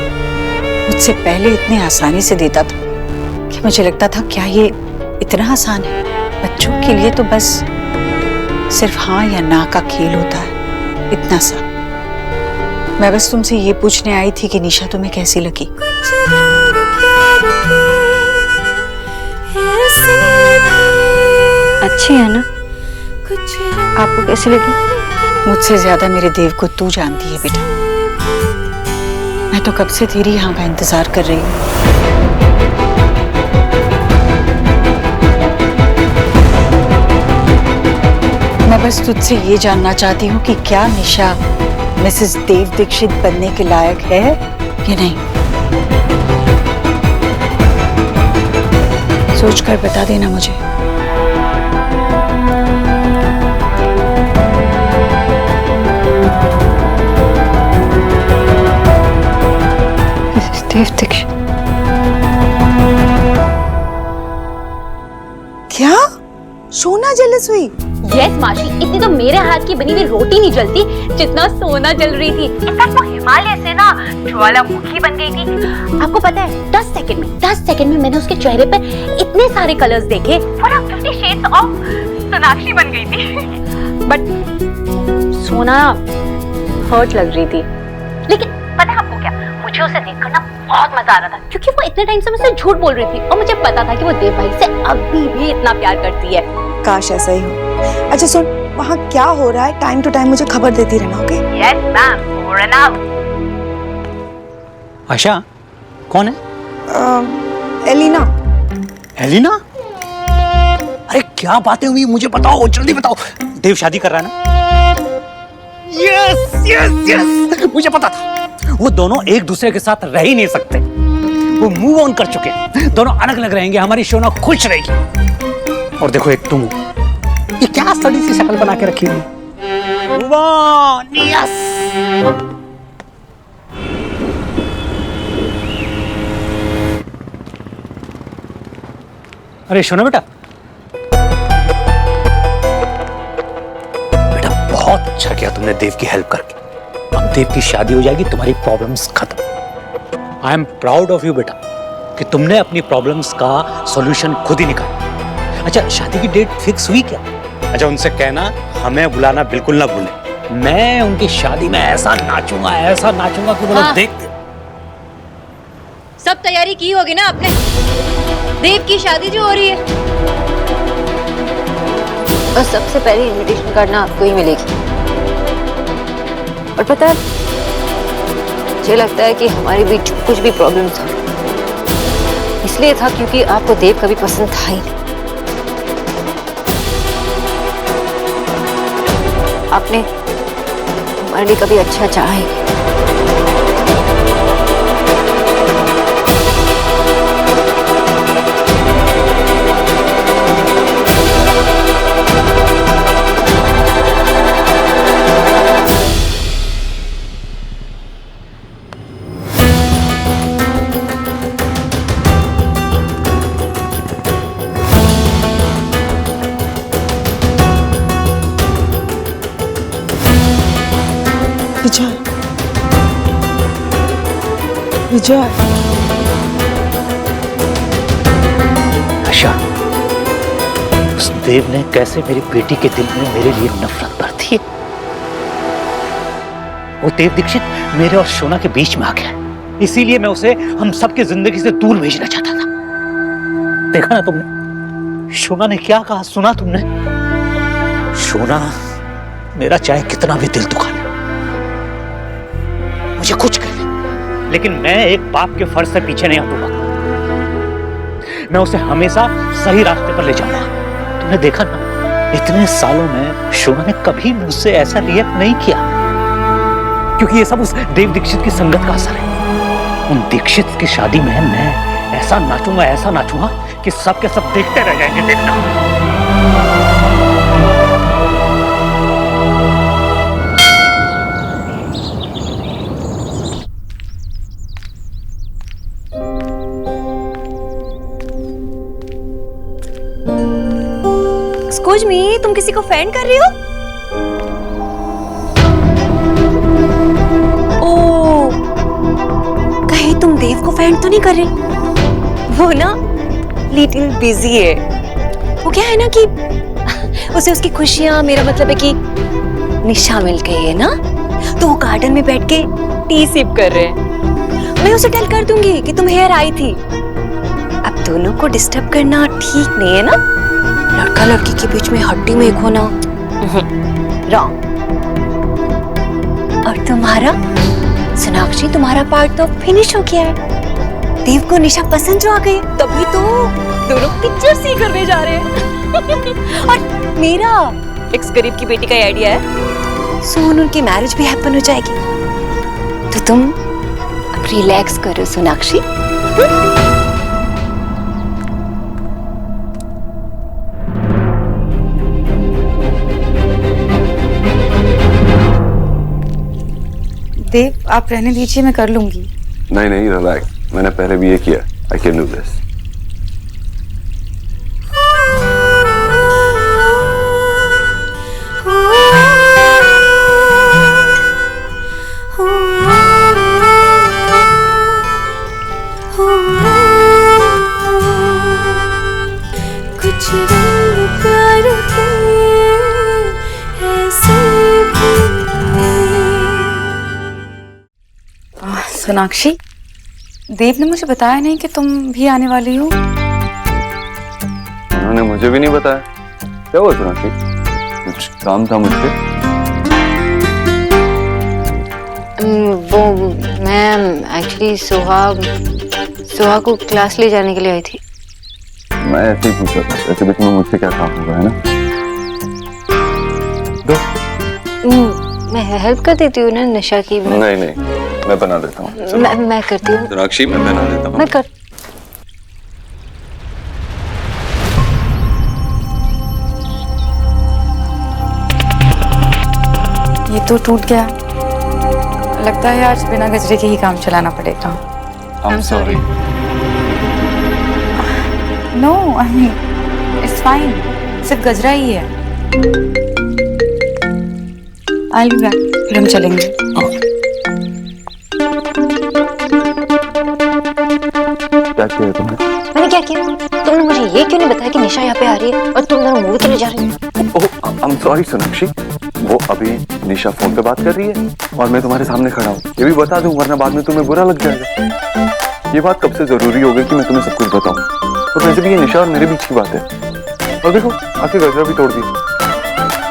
मुझसे पहले इतने आसानी से देता था कि मुझे लगता था क्या ये इतना आसान है? बच्चों के लिए तो बस सिर्फ हाँ या ना का खेल होता है, इतना सा। मैं बस तुमसे ये पूछने आई थी कि निशा तुम्हें कैसी लगी? अच्छी है ना? आपको कैसी लगी? मुझसे ज्यादा मेरे देव को तू जानती है बेटा। मैं तो कब से तेरी यहाँ का इंतजार कर रही हूँ। मैं बस तुझसे ये जानना चाहती हूँ कि क्या निशा मिसेस देव दीक्षित बनने के लायक है या नहीं? सोचकर बता देना मुझे। मिसेस देव दीक्षित। क्या सोना जेलस हुई? यस माशी, इतनी तो मेरे हाथ की बनी हुई रोटी नहीं जलती जितना सोना जल रही थी। इनफैक्ट वो हिमालय से ना ज्वालामुखी बन गई थी। आपको पता है 10 सेकंड में मैंने उसके चेहरे पर इतने सारे कलर्स देखे, पूरा 50 शेड्स ऑफ सोनाक्षी बन गई थी। बट सोना हर्ट लग रही थी। लेकिन पता है आपको क्या, मुझे उसे देखकर ना बहुत मजा आ रहा था, क्योंकि वो इतने टाइम से मुझसे झूठ बोल रही थी और मुझे पता था कि वो देव भाई से अभी भी इतना प्यार करती है। काश ऐसा ही हो। अच्छा सुन, वहाँ क्या हो रहा है टाइम टू टाइम मुझे खबर देती रहना, okay? Yes ma'am, over and out. Asha कौन है? एलिना। एलिना? अरे क्या बातें हुई, मुझे बताओ, जल्दी बताओ। देव शादी कर रहा है ना? यस यस यस, मुझे पता था। वो दोनों एक दूसरे के साथ रह ही नहीं सकते, वो मूव ऑन कर चुके हैं, दोनों अलग अलग रहेंगे, हमारी शोना खुश रहेगी। और देखो एक तुम, ये क्या सड़ी सी शक्ल बना के रखी हुई? यस। अरे शोना बेटा, बेटा बहुत अच्छा किया तुमने देव की हेल्प करके। अब देव की शादी हो जाएगी, तुम्हारी प्रॉब्लम्स खत्म। I am proud of you बेटा कि तुमने अपनी प्रॉब्लम्स का सॉल्यूशन खुद ही निकाला। अच्छा शादी की डेट फिक्स हुई क्या? अच्छा उनसे कहना हमें बुलाना बिल्कुल ना भूले। मैं उनकी शादी में ऐसा नाचूंगा कि वो लोग देखते। सब तैयारी की होगी ना आपने? देव की शादी जो हो रही है, और सबसे पहले इनविटेशन कार्ड ना आपको ही मिलेगी। और पता है, मुझे लगता है कि हमारे बीच कुछ भी प्रॉब्लम था इसलिए था क्योंकि आपको देव कभी पसंद था ही नहीं। आपने हमारे लिए कभी अच्छा चाहा ही नहीं। विजय, आशा, उस देव ने कैसे मेरी बेटी के दिल में मेरे लिए नफरत भर दी है। वो देव दीक्षित मेरे और शोना के बीच में आ गया, इसीलिए मैं उसे हम सबकी जिंदगी से दूर भेजना चाहता था। देखा ना तुमने, शोना ने क्या कहा, सुना तुमने? शोना मेरा चाहे कितना भी दिल दुखा ले, मुझे कुछ कर ले, लेकिन मैं एक बाप के फर्ज से पीछे नहीं हटूंगा। मैं उसे हमेशा सही रास्ते पर ले जाऊंगा। तुमने देखा ना, इतने सालों में शोना ने कभी मुझसे ऐसा रिएक्ट नहीं किया, क्योंकि ये सब उस देव दीक्षित की संगत का असर है। उन दीक्षित की शादी में मैं ऐसा नाचूंगा कि सब के सब देखते रह जाएंगे। देखना। एक्सक्यूज मी, तुम किसी को फैन कर रही हो? ओ, कहीं तुम देव को फैन तो नहीं कर रही? वो ना लिटिल बिजी है। वो क्या है ना कि उसे उसकी खुशियां, मेरा मतलब है कि निशा मिल गई है ना, तो वो गार्डन में बैठ के टी सिप कर रहे हैं। मैं उसे टेल कर दूंगी कि तुम हेयर आई थी। अब दोनों को डिस्टर्ब करना ठीक नहीं है ना, लड़का लड़की के बीच में हड्डी में एक होना रॉन्ग। और तुम्हारा सोनाक्षी, तुम्हारा पार्ट तो फिनिश हो गया है। देव को निशा पसंद जो आ गई, तभी तो दोनों पिक्चर सी करने जा रहे हैं। और मेरा एक्स गरीब की बेटी का आइडिया है, सोन उनकी मैरिज भी हैपन हो जाएगी। तो तुम अब रिलैक्स करो सोनाक्षी। देव, आप रहने दीजिए, मैं कर लूंगी। नहीं नहीं, रिलैक्स, मैंने पहले भी ये किया। I can do this. कुछ रंग प्यार के ऐसे सोनाक्षी, देव ने मुझे बताया नहीं कि तुम भी आने वाली हो। उन्होंने मुझे भी नहीं बताया। क्या हुआ सोनाक्षी, कुछ काम था मुझसे? वो मैं एक्चुअली सोहा को क्लास ले जाने के लिए आई थी। मैं ऐसे ही पूछा था, ऐसे बीच में मुझसे क्या काम होगा, है ना? दो। मैं हेल्प कर देती हूँ ना निशा की। नहीं नहीं, मैं बना देता हूँ। मैं करती हूँ सोनाक्षी, मैं बना देता हूँ। मैं कर ये तो टूट गया, लगता है आज बिना गजरे के ही काम चलाना पड़ेगा। I'm sorry. No, I mean it's fine, सिर्फ गजरा ही है। I'll be back, फिर हम चलेंगे। क्या किया तुमने? मैंने क्या किया? तुमने मुझे ये क्यों नहीं बताया कि निशा यहाँ पे आ रही है और तुम दोनों मूवी के लिए जा रही हो? ओह, I'm sorry सोनाक्षी, वो अभी निशा फोन पे बात कर रही है और मैं तुम्हारे सामने खड़ा हूँ। ये भी बता दूं, वरना बाद में तुम्हें बुरा लग जाएगा। ये बात कब से जरूरी हो गई कि मैं तुम्हें सब कुछ बताऊं? और वैसे भी ये निशा और मेरे बीच की बात है। और देखो, आखिर गजरा भी तोड़ दी।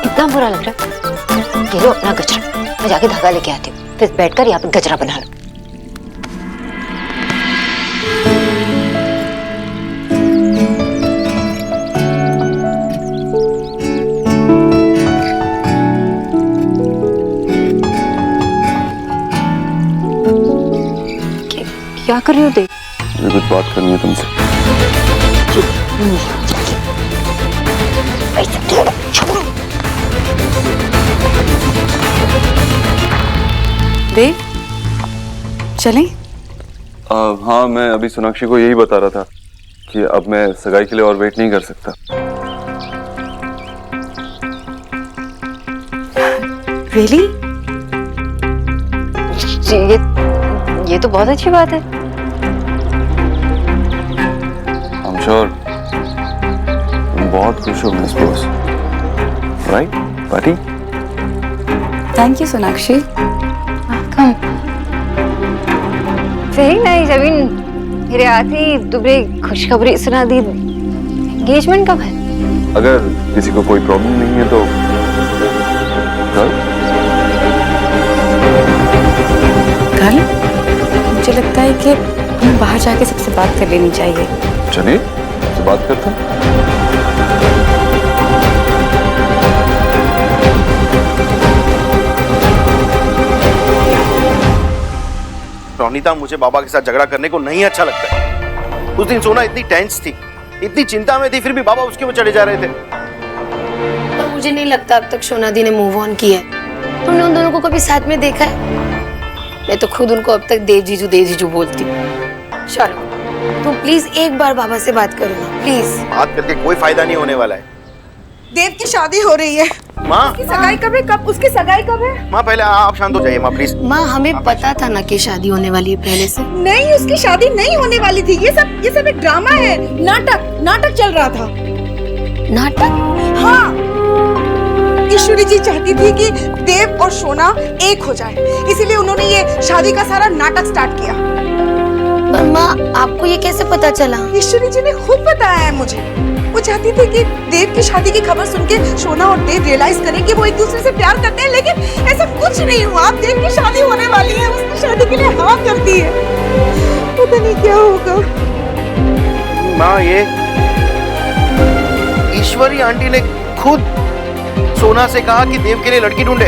इतना बुरा लग रहा है? ये लो अपना गजरा, मैं जाके धागा लेके आती हूँ, फिर बैठकर यहाँ पे गजरा बना लो। क्या कर रही हो देव? मुझे कुछ बात करनी है तुमसे। देव, चलें? हाँ, मैं अभी सोनाक्षी को यही बता रहा था कि अब मैं सगाई के लिए और वेट नहीं कर सकता। Really? ये ये तो बहुत अच्छी बात है। I'm sure तुम बहुत खुश हो miss boss, right party? Thank you Sonakshi. Very nice. I mean मेरे आते ही तुम्हें खुशखबरी सुना दी। एंगेजमेंट कब है? अगर किसी को कोई प्रॉब्लम नहीं है तो कल? कल? मुझे लगता है कि हमें बाहर जाके सबसे बात कर लेनी चाहिए। चलिए तो बात करते हैं। रोनिता, मुझे बाबा के साथ झगड़ा करने को नहीं अच्छा लगता है। उस दिन सोना इतनी टेंस थी, इतनी चिंता में थी, फिर भी बाबा उसके वो चढ़े जा रहे थे। पर मुझे नहीं लगता अब तक सोनादी ने मूव ऑन किया है। तुमने उन दोनों को कभी साथ में देखा है? मैं तो खुद उनको अब तक देव जीजू बोलती हूँ। चलो तुम प्लीज एक बार बाबा से बात करो ना, प्लीज। बात करके कोई फायदा नहीं होने वाला है। देव की शादी हो रही है। माँ, उसकी सगाई कब है? कब उसकी सगाई कब है? माँ पहले आप शांत हो जाइए माँ प्लीज। माँ, हमें पता था ना कि शादी होने वाली है पहले से। नहीं, उसकी शादी नहीं होने वाली थी। ये सब एक ड्रामा है, नाटक चल रहा था। नाटक? हाँ, ईश्वरी जी चाहती थी कि देव और सोना एक हो जाए, इसीलिए उन्होंने ये शादी का सारा नाटक स्टार्ट किया। पर माँ, आपको ये कैसे पता चला? ईश्वरी जी ने खुद बताया है मुझे। वो चाहती थी कि देव की शादी की खबर सुन के सोना और देव रियलाइज करें कि वो एक दूसरे से प्यार करते हैं, लेकिन ऐसा कुछ नहीं हुआ। देव की शादी होने वाली है, उसकी शादी के लिए हाँ कर दी है। पता नहीं क्या होगा। माँ, ये ईश्वरी आंटी ने खुद सोना से कहा कि देव के लिए लड़की ढूंढे।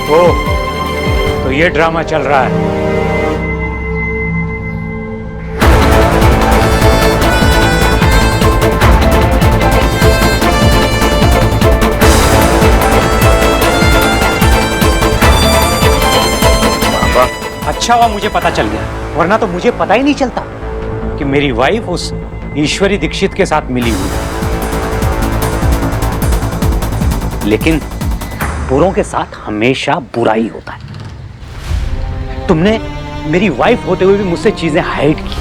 ओ, तो ये ड्रामा चल रहा है। अच्छा हुआ मुझे पता चल गया, वरना तो मुझे पता ही नहीं चलता कि मेरी वाइफ उस ईश्वरी दीक्षित के साथ मिली हुई है। लेकिन बुरों के साथ हमेशा बुरा ही होता है। तुमने मेरी वाइफ होते हुए भी मुझसे चीजें हाइड की,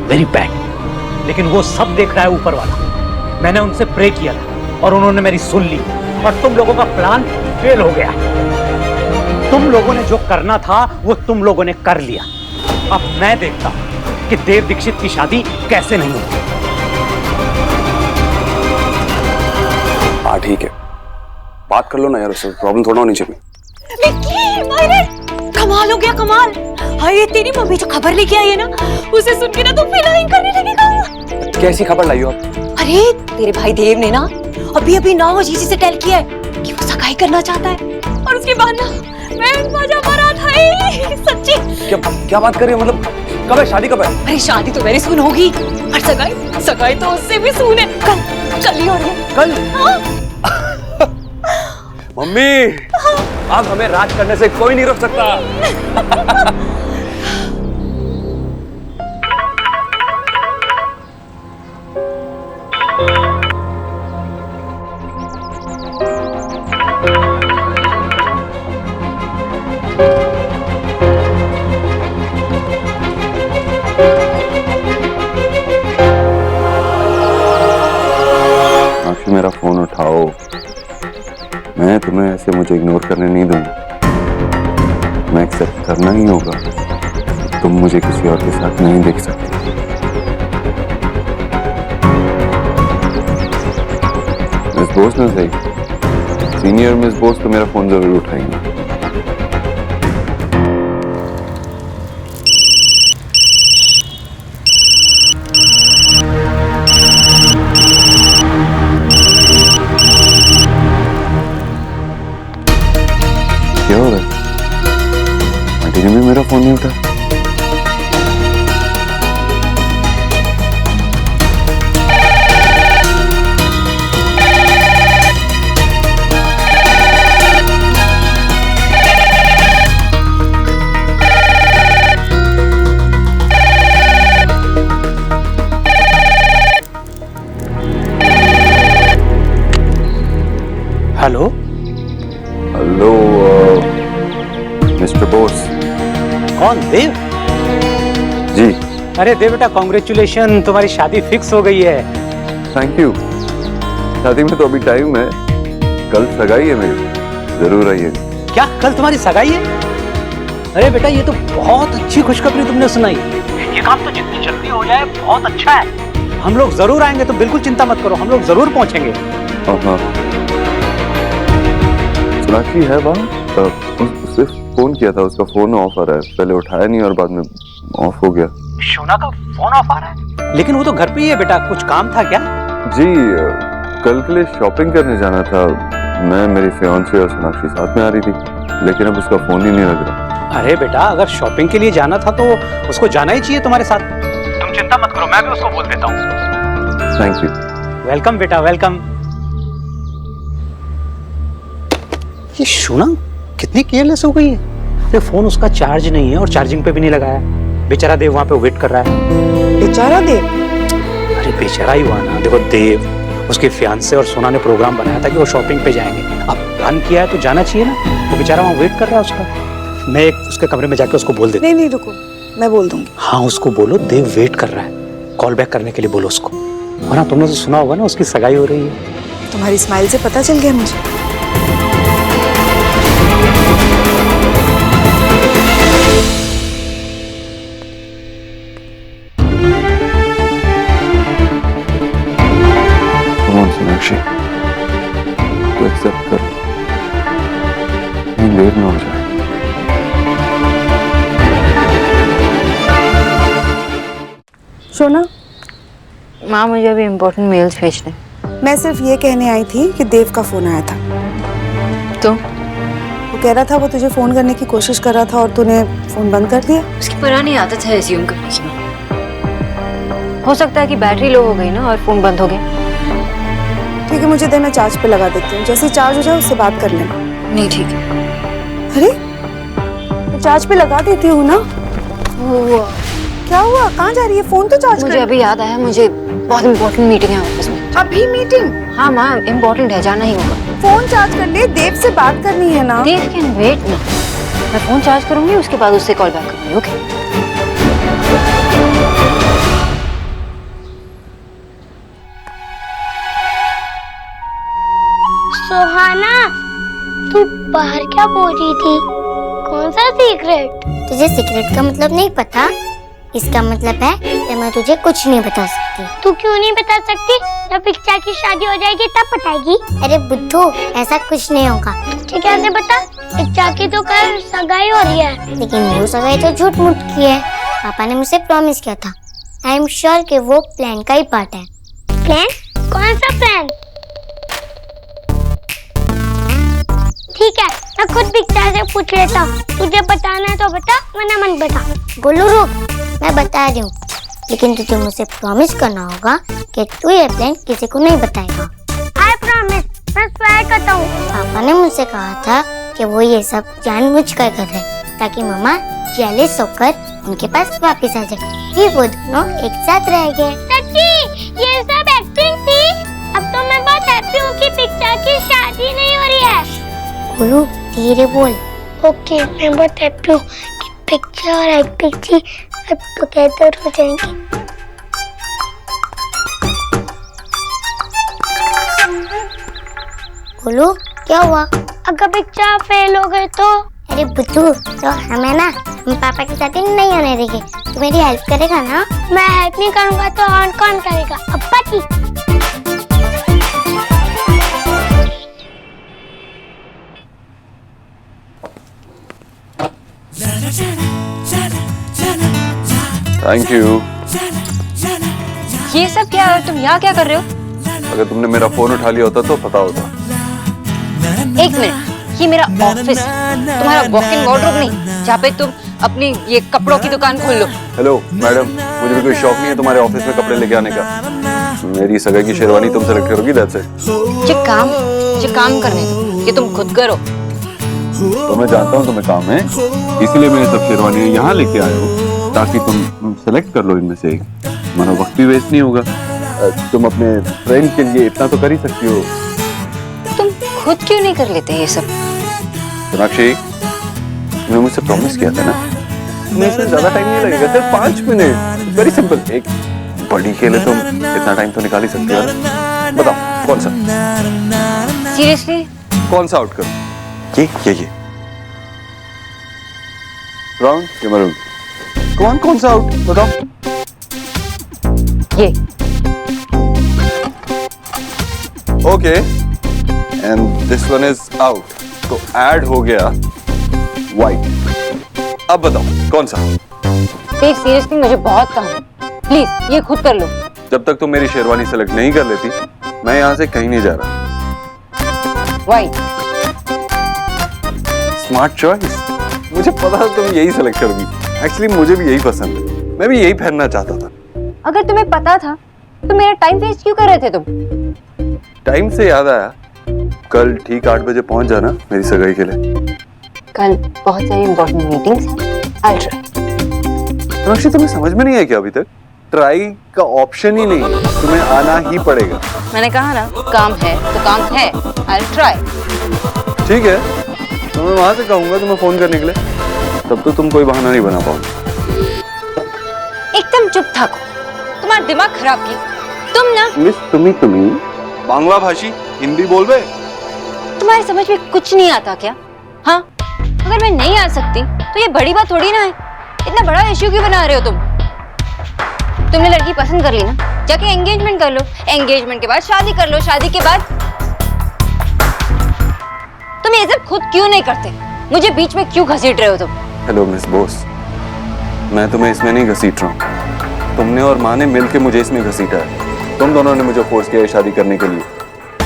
वेरी बैड। लेकिन वो सब देख रहा है ऊपर वाला। मैंने उनसे प्रे किया था और उन्होंने मेरी सुन ली, और तुम लोगों का प्लान फेल हो गया। तुम लोगों ने जो करना था वो तुम लोगों ने कर लिया। अब मैं देखता हूं कि देव दीक्षित की शादी कैसे नहीं होती। हाँ ठीक है, बात कर लो ना यार, उससे प्रॉब्लम थोड़ा होनी चाहिए। विक्की, मायरे, कमाल हो गया, कमाल। हाय, तेरी मम्मी जो खबर लेके आई है ना, उसे सुन के ना तू फीलिंग करने लगेगा। कैसी खबर लाई हो आप? अरे तेरे भाई देव ने ना अभी 9 जीजी से टेल किया है कि वो सगाई करना चाहता है, और उसके बाद ना मैं मजा बारात है। सच्ची? क्या बात कर रही हो? मतलब कब है शादी, कब है? अरे शादी तो वेरी सून होगी, और सगाई तो उससे भी सून है। कल ही हो रही है। कल? मम्मी, अब हमें राज करने से कोई नहीं रोक सकता। मेरा फोन उठाओ, मैं तुम्हें ऐसे मुझे इग्नोर करने नहीं दूंगा। मैं एक्सेप्ट करना ही होगा, तुम मुझे किसी और के साथ नहीं देख सकते। मिस बोस ने सही, सीनियर मिस बोस तो मेरा फोन जरूर उठाएंगे। क्या हो रहा है? आंटी ने भी मेरा फोन नहीं उठाया। हेलो हेलो, कौन, देव? जी। अरे देव बेटा, कॉन्ग्रेचुलेशन, तुम्हारी शादी फिक्स हो गई है। Thank you. शादी में तो अभी टाइम है, कल सगाई है मेरी, जरूर आइए। क्या कल तुम्हारी सगाई है? अरे बेटा, ये तो बहुत अच्छी खुशखबरी तुमने सुनाई। ये काम तो जितनी जल्दी हो जाए बहुत अच्छा है। हम लोग जरूर आएंगे, तो बिल्कुल चिंता मत करो, हम लोग जरूर पहुंचेंगे। हाँ, सोनाक्षी है वहाँ? उससे फोन किया था, उसका फोन ऑफ आ रहा है, पहले उठाया नहीं और बाद में ऑफ हो गया। शोना का फोन ऑफ आ रहा है? लेकिन वो तो घर पे ही है बेटा, कुछ काम था क्या? जी, कल के लिए शॉपिंग करने जाना था। मैं, मेरी फियांसे और सोनाक्षी साथ में आ रही थी, लेकिन अब उसका फोन ही नहीं लग रहा। अरे बेटा, अगर शॉपिंग के लिए जाना था तो उसको जाना ही चाहिए तुम्हारे साथ। तुम चिंता मत करो, मैं भी उसको बोल देता हूँ। Thank you. वेलकम बेटा, वेलकम। ये शोना कितनी केयरलेस हो गई है। अरे फोन उसका चार्ज नहीं है और चार्जिंग पे भी नहीं लगाया। बेचारा देव वहां पे वेट कर रहा है। बेचारा देव? अरे बेचारा ही हुआ ना। देखो देव, उसके फियांसे और सोना ने प्रोग्राम बनाया था कि वो शॉपिंग पे जाएंगे। अब प्लान किया है तो जाना चाहिए ना। वो बेचारा वहां वेट कर रहा है उसका। मैं उसके कमरे में जाके उसको बोल देता हूं। नहीं रुको, मैं बोल दूंगी। हाँ, उसको बोलो देव वेट कर रहा है, कॉल बैक करने के लिए बोलो उसको। वरना तुमने तो सुना होगा ना, उसकी सगाई हो रही है। तुम्हारी स्माइल से पता चल गया मुझे। सोनाक्षी, तो एक्सेप्ट कर, नहीं देर में हो जाए। शोना, माँ मुझे अभी इम्पोर्टेंट मेल्स भेजने। मैं सिर्फ ये कहने आई थी कि देव का फोन आया था। तो वो कह रहा था वो तुझे फोन करने की कोशिश कर रहा था और तूने फोन बंद कर दिया। उसकी पुरानी आदत है एज्यूम करने की। हो सकता है कि बैटरी लो हो गई ना और फोन बंद हो गया। ठीक है, मुझे दे, मैं चार्ज पे लगा देती हूँ। जैसे चार्ज हो जाए उससे बात कर लेना। नहीं ठीक है। अरे, मैं चार्ज पे लगा देती हूँ ना। क्या हुआ? कहाँ जा रही है? फोन तो चार्ज मुझे अभी याद आया, मुझे बहुत इम्पोर्टेंट मीटिंग है ऑफिस में। अभी मीटिंग? हाँ माँ, इम्पोर्टेंट है, जाना ही होगा। फोन चार्ज कर ले, देव से बात करनी है ना। देव कैन वेट ना। मैं फोन चार्ज करूंगी, उसके बाद उससे कॉल बैक करूंगी। ओके। सुहाना, तू बाहर क्या बोल रही थी? कौन सा सीक्रेट? तुझे सीक्रेट का मतलब नहीं पता? इसका मतलब है कि मैं तुझे कुछ नहीं बता सकती। तू क्यों नहीं बता सकती? जब पिक्चर की शादी हो जाएगी तब बताएगी। अरे बुद्धू, ऐसा कुछ नहीं होगा। तुझे कैसे पता? पिक्चर की तो कल सगाई हो रही है। लेकिन वो सगाई तो झूठ मूठ की है। पापा ने मुझसे प्रॉमिस किया था। आई एम श्योर कि वो प्लान का ही पार्ट है। प्लान? कौन सा प्लान? ठीक है, मैं खुद पिक्चर से पूछ लेता हूँ। तुझे बताना है तो बता, वरना मत बता। गोलू रुक, मैं बता रही हूँ, लेकिन तुझे मुझसे प्रॉमिस करना होगा कि तू ये प्लान किसी को नहीं बताएगा। आई प्रॉमिस, मैं स्वेयर करता हूँ। पापा ने मुझसे कहा था कि वो ये सब जानबूझकर कर रहे हैं ताकि मम्मा जेलस होकर उनके पास वापस आ जाए, फिर वो दोनों एक साथ रहेंगे। सच्ची, ये सब एक्टिंग थी। अब तो मैं बहुत हैप्पी हूँ कि पिक्चर की शादी नहीं हो रही है। गोलू धीरे बोल। ओके, मैं बहुत हैप्पी हूँ कि पिक्चर और एक्टिंग थी अब टुगेदर हो जाएंगी। गोलू, क्या हुआ? अगर पिक्चर फेल हो गए तो? अरे बुद्धू, तो हमें ना हम पापा की शादी नहीं होने देंगे। तू मेरी हेल्प करेगा ना? मैं हेल्प नहीं करूँगा तो और कौन करेगा? अब्बा की। Thank you. ये सब क्या है? तुम यहाँ क्या कर रहे हो? अगर तुमने मेरा फोन उठा लिया होता तो पता होता। एक मिनट, ये मेरा ऑफिस, तुम्हारा वॉक इन वार्डरोब नहीं, जहाँ पे तुम अपनी ये कपड़ों की दुकान खोल लो। हेलो मैडम, मुझे भी कोई शौक नहीं है तुम्हारे ऑफिस में कपड़े लेके आने का। मेरी सगाई की शेरवानी तुम सेलेक्ट करोगी, दैट्स इट। ये काम करने दो, ये तुम खुद करो। तो मैं जानता हूँ तुम्हें काम है, इसीलिए मैं सब शेरवानी यहाँ लेके आया हूँ ताकि तुम सेलेक्ट कर लो इनमें से एक। हमारा वक्त भी वेस्ट नहीं होगा। तुम अपने फ्रेंड के लिए इतना तो कर ही सकती हो। तुम खुद क्यों नहीं कर लेते ये सब? सोनाक्षी, तुमने मुझसे प्रॉमिस किया था ना तुम्हें इसमें ज्यादा टाइम नहीं लगेगा, सिर्फ 5 मिनट, वेरी सिंपल। एक बड़ी के लिए तुम इतना टाइम तो निकाल ही सकते हो ना? बताओ कौन सा? सीरियसली? कौन सा आउट करो? ये राउंड या मरून? कौन सा आउट बताओ? ये। Okay, and this one is out, तो ऐड हो गया व्हाइट। अब बताओ कौन सा? देव सीरियसली मुझे बहुत काम है, प्लीज ये खुद कर लो। जब तक तुम मेरी शेरवानी सेलेक्ट नहीं कर लेती, मैं यहाँ से कहीं नहीं जा रहा। व्हाइट। स्मार्ट चॉइस, मुझे पता था तुम यही सेलेक्ट करोगी। एक्चुअली मुझे भी यही पसंद है, मैं भी यही पहनना चाहता था। अगर तुम्हें पता था तो मेरा टाइम वेस्ट क्यों कर रहे थे तुम? टाइम से याद आया, कल ठीक 8 बजे पहुंच जाना मेरी सगाई के लिए। कल बहुत सारी इंपॉर्टेंट मीटिंग्स हैं, आई ट्राई। रोशी, तुम्हें समझ में नहीं आया क्या अभी तक? ट्राई का ऑप्शन ही नहीं, तुम्हें आना ही पड़ेगा। मैंने कहा ना, काम है तो काम है, आई ट्राई। ठीक है, तो मैं वहां से कहूंगा तुम्हें फोन करने के लिए, तब तो तुम कोई बहाना नहीं बना पाओगे। एकदम चुप था, तुम्हारा दिमाग खराब की तुम ना। मिस तुम्ही बांग्ला भाषी हिंदी बोल रहे? तुम्हारी समझ में कुछ नहीं आता क्या? हाँ, अगर मैं नहीं आ सकती तो ये बड़ी बात थोड़ी ना है। इतना बड़ा इश्यू क्यों बना रहे हो तुम? तुमने लड़की पसंद कर ली ना, जाके एंगेजमेंट कर लो, एंगेजमेंट के बाद शादी कर लो, शादी के बाद तुम ये सब खुद क्यों नहीं करते? मुझे बीच में क्यों घसीट रहे हो तुम? हेलो मिस बोस, मैं तुम्हें इसमें नहीं घसीट रहा हूँ, तुमने और माँ ने मिलकर मुझे इसमें घसीटा है। तुम दोनों ने मुझे फोर्स किया है शादी करने के लिए,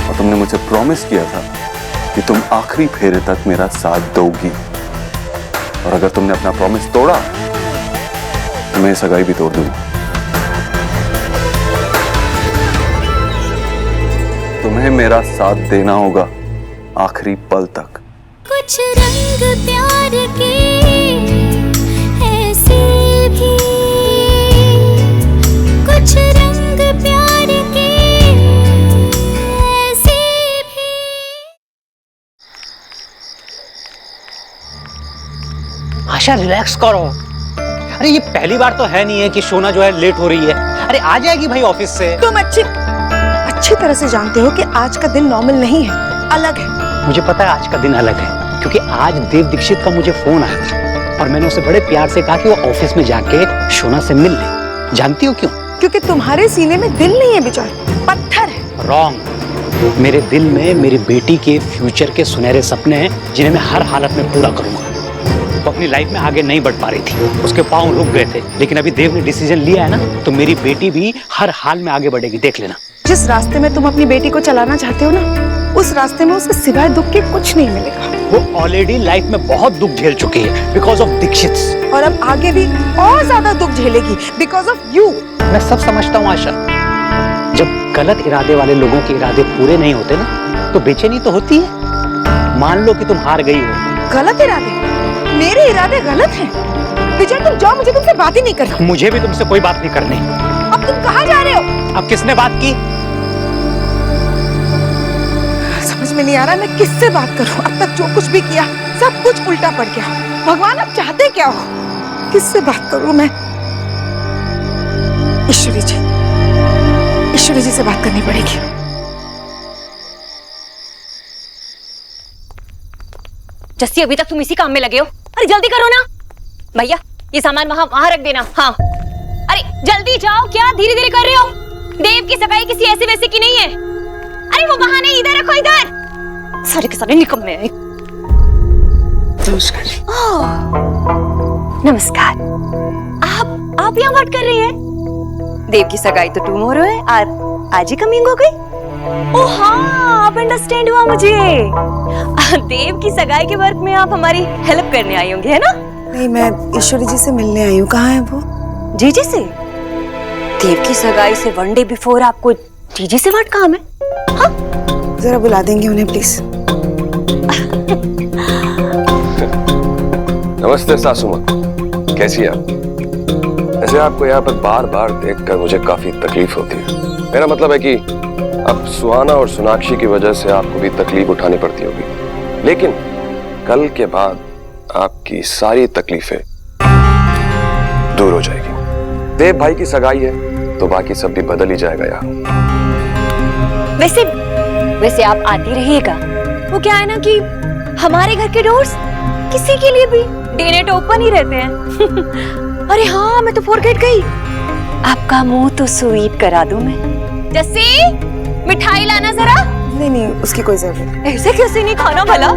और तुमने मुझे प्रॉमिस किया था कि तुम आखिरी फेरे तक मेरा साथ दोगी, और अगर तुमने अपना प्रॉमिस तोड़ा तो मैं सगाई भी तोड़ दूंगा। तुम्हें मेरा साथ देना होगा आखिरी पल तक। कुछ रंग प्यार के ऐसे भी, कुछ रंग प्यार के ऐसे भी। आशा रिलैक्स करो। अरे ये पहली बार तो है नहीं है कि शोना जो है लेट हो रही है। अरे आ जाएगी भाई ऑफिस से। तुम अच्छी तरह से जानते हो कि आज का दिन नॉर्मल नहीं है, अलग है। मुझे पता है आज का दिन अलग है, क्योंकि आज देव दीक्षित का मुझे फोन आया था और मैंने उसे बड़े प्यार से कहा कि वो ऑफिस में जाके शोना से मिल ले। जानती हो क्यों? क्योंकि तुम्हारे सीने में दिल नहीं है बेचारे, पत्थर है। रॉन्ग। मेरे दिल में मेरी बेटी के फ्यूचर के सुनहरे सपने हैं जिन्हें मैं हर हालत में पूरा करूंगा। वो अपनी लाइफ में आगे नहीं बढ़ पा रही थी, उसके पांव रुक गए थे, लेकिन अभी देव ने डिसीजन लिया है ना, तो मेरी बेटी भी हर हाल में आगे बढ़ेगी, देख लेना। जिस रास्ते में तुम अपनी बेटी को चलाना चाहते हो ना, उस रास्ते में उसे सिवाय दुख के कुछ नहीं मिलेगा। वो ऑलरेडी लाइफ में बहुत दुख झेल चुकी है बिकॉज ऑफ दीक्षित, और अब आगे भी और ज्यादा दुख झेलेगी बिकॉज ऑफ यू। मैं सब समझता हूँ आशा, जब गलत इरादे वाले लोगों के इरादे पूरे नहीं होते ना, तो बेचैनी तो होती है। मान लो कि तुम हार गई हो। गलत इरादे? मेरे इरादे गलत हैं? विजय तुम जाओ, मुझे तुमसे बात ही नहीं करनी। मुझे भी तुमसे कोई बात नहीं करनी। अब तुम कहाँ जा रहे हो? अब किसने बात की? समझ में नहीं आ रहा मैं किससे बात करूं। अब तक जो कुछ भी किया सब कुछ उल्टा पड़ गया। भगवान अब चाहते क्या हो? किससे बात करूं मैं? ईश्वरी जी से बात करनी पड़ेगी। जस्सी, अभी तक तुम इसी काम में लगे हो। अरे जल्दी करो ना भैया, ये सामान वहां रख देना। हाँ, अरे जल्दी जाओ। क्या धीरे धीरे कर रहे हो? देव की सगाई किसी ऐसे वैसे की नहीं है। अरे वो बहाने इधर रखो, इधर। सारे के सारे निकम्मे हैं। नमस्कार। नमस्कार। आप यहाँ बात कर रही हैं? देव की सगाई तो टुमारो है और आज ही कमिंग हो गई। ओह हाँ, अब अंडरस्टैंड हुआ मुझे। देव की सगाई के वर्क में आप हमारी हेल्प करने आई होंगे, है ना? नहीं, मैं ईश्वरी जी से मिलने आई हूँ। कहाँ है वो? जीजी से? देव की सगाई से 1 डे बिफोर आपको जीजी से व्हाट काम है? हाँ? जरा बुला देंगे उन्हें प्लीज। नमस्ते सासू माँ, कैसी है आप? ऐसे आपको यहाँ पर बार बार देखकर मुझे काफी तकलीफ होती है। मेरा मतलब है कि अब सुहाना और सोनाक्षी की वजह से आपको भी तकलीफ उठानी पड़ती होगी, लेकिन कल के बाद आपकी सारी तकलीफें दूर हो जाएगी। देव भाई की सगाई है तो बाकी सब भी बदल ही जाएगा यार। वैसे आप आती रहिएगा। वो क्या है ना कि हमारे घर के डोर्स किसी के लिए भी डे नाइट ओपन ही रहते हैं। अरे हाँ, मैं तो फॉरगेट गई, आपका मुंह तो स्वीट करा दूं मैं। जस्सी, मिठाई लाना जरा। नहीं, उसकी कोई जरूरत नहीं। ऐसे कैसे नहीं खाना भला?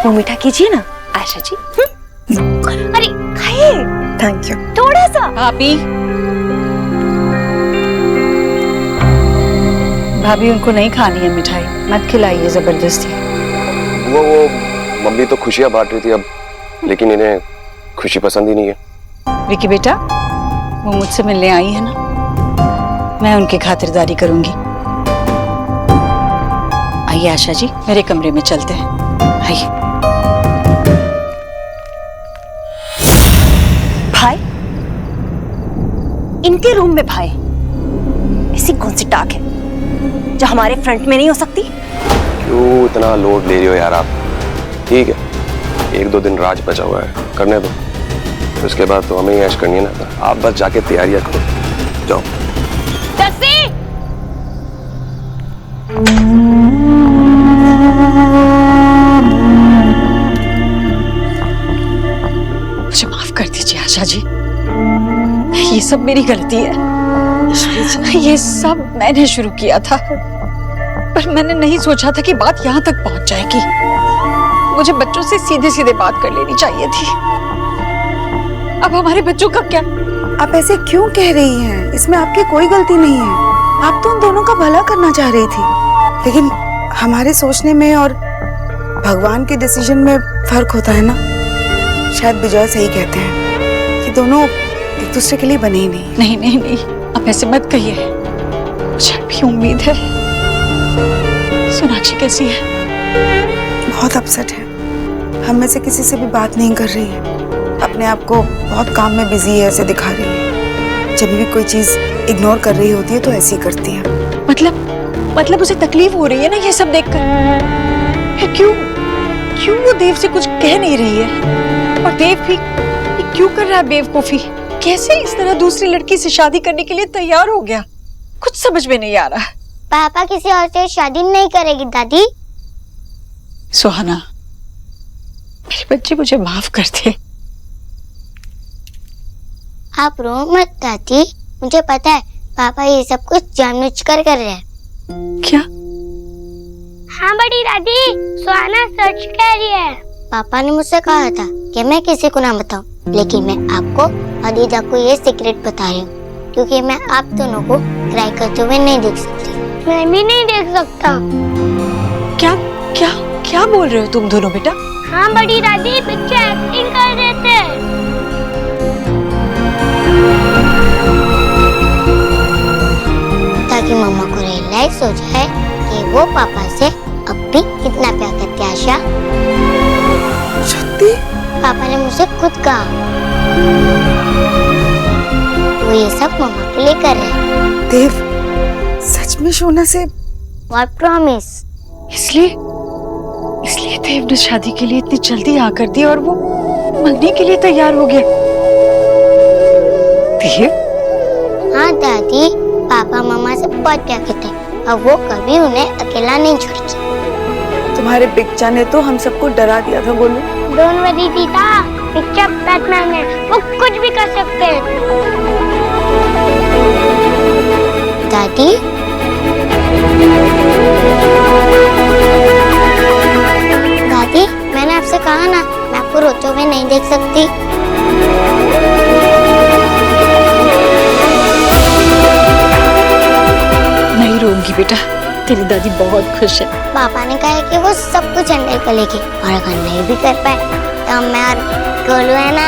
वो मीठा कीजिए ना आशा जी। अरे खाइए। Thank you. थोड़ा सा। भाभी उनको नहीं खानी है मिठाई, मत खिलाइए जबरदस्ती। वो मम्मी तो खुशियां बांट रही थी अब, लेकिन इन्हें खुशी पसंद ही नहीं है। विकी बेटा, वो मुझसे मिलने आई है ना, मैं उनकी खातिरदारी करूंगी। आइए आशा जी, मेरे कमरे में चलते हैं। आइए। भाई, इनके रूम में भाई, ऐसी कौन सी टाक है जो हमारे फ्रंट में नहीं हो सकती? क्यों इतना लोड ले रही हो यार आप? ठीक है, 1-2 दिन राज बचा हुआ है, करने दो। उसके बाद तो हमें ही ऐश करनी है ना। आप बस जाके तैयारियां करो, जाओ। मुझे माफ कर दीजिए आशा जी, ये सब मेरी गलती है। ये सब मैंने शुरू किया था, पर मैंने नहीं सोचा था कि बात यहाँ तक पहुंच जाएगी। मुझे बच्चों से सीधे सीधे बात कर लेनी चाहिए थी। अब हमारे बच्चों का क्या? आप ऐसे क्यों कह रही हैं? इसमें आपकी कोई गलती नहीं है। आप तो उन दोनों का भला करना चाह रही थी, लेकिन हमारे सोचने में और भगवान के डिसीजन में फर्क होता है ना। शायद विजय सही कहते हैं कि दोनों एक दूसरे के लिए बने ही नहीं। नहीं नहीं नहीं, अब ऐसे मत कहिए। मुझे भी उम्मीद है। सोनाक्षी कैसी है? बहुत अपसेट है, हम में से किसी से भी बात नहीं कर रही है। अपने आप को बहुत काम में बिजी है ऐसे दिखा रही है। जब भी कोई चीज इग्नोर कर रही होती है तो ऐसे ही करती है। मतलब उसे तकलीफ हो रही है ना ये सब देखकर? फिर क्यों वो देव से कुछ कह नहीं रही है? और देव भी ये क्यों कर रहा है बेवकूफी? कैसे इस तरह दूसरी लड़की से शादी करने के लिए तैयार हो गया? कुछ समझ में नहीं आ रहा। पापा किसी और से शादी नहीं करेगी दादी। सुहाना, मेरे बच्चे, मुझे माफ कर दे। आप रो मत दादी, मुझे पता है पापा ये सब कुछ जानबूझकर कर रहे हैं। क्या? हाँ बड़ी दादी, सुहाना सच कह रही है। पापा ने मुझसे कहा था कि मैं किसी को ना बताऊं, लेकिन मैं आपको और दीदा को ये सीक्रेट बता रही हूँ, क्योंकि मैं आप दोनों को क्राई करते हुए नहीं देख सकती। मैं भी नहीं देख सकता। क्या क्या क्या बोल रहे हो तुम दोनों बेटा? हाँ बड़ी दादी, बच्चे एक्टिंग कर रहे थे। ताकि मम्मा को रियलाइज हो जाए कि वो पापा से अब भी कितना प्यार करती है। आशा, सत्ती? पापा ने मुझसे खुद कहा वो ये सब मम्मा के लिए कर रहे हैं। देव, सच में सोना से? What promise? इसलिए देव ने शादी के लिए इतनी जल्दी हाँ कर दी और वो मंगने के लिए तैयार हो गया। देव? हाँ दादी, पापा मम्मा से बहुत प्यार करते हैं और वो कभी उन्हें अकेला नहीं छोड़ती। तुम्हारे पिक्चर ने तो हम सबको डरा दिया था। बोलो। Don't worry दीदा, पिक्चर बैटमैन है, वो कुछ भी कर सकते हैं। दादी, दादी, मैंने आपसे कहा ना, मैं आपको रोते हुए नहीं देख सकती। नहीं रोऊंगी बेटा, तेरी दादी बहुत खुश है। पापा ने कहा है कि वो सब कुछ हैंडल कर लेगी, और अगर नहीं भी कर पाए तो मैं और गोलू है ना।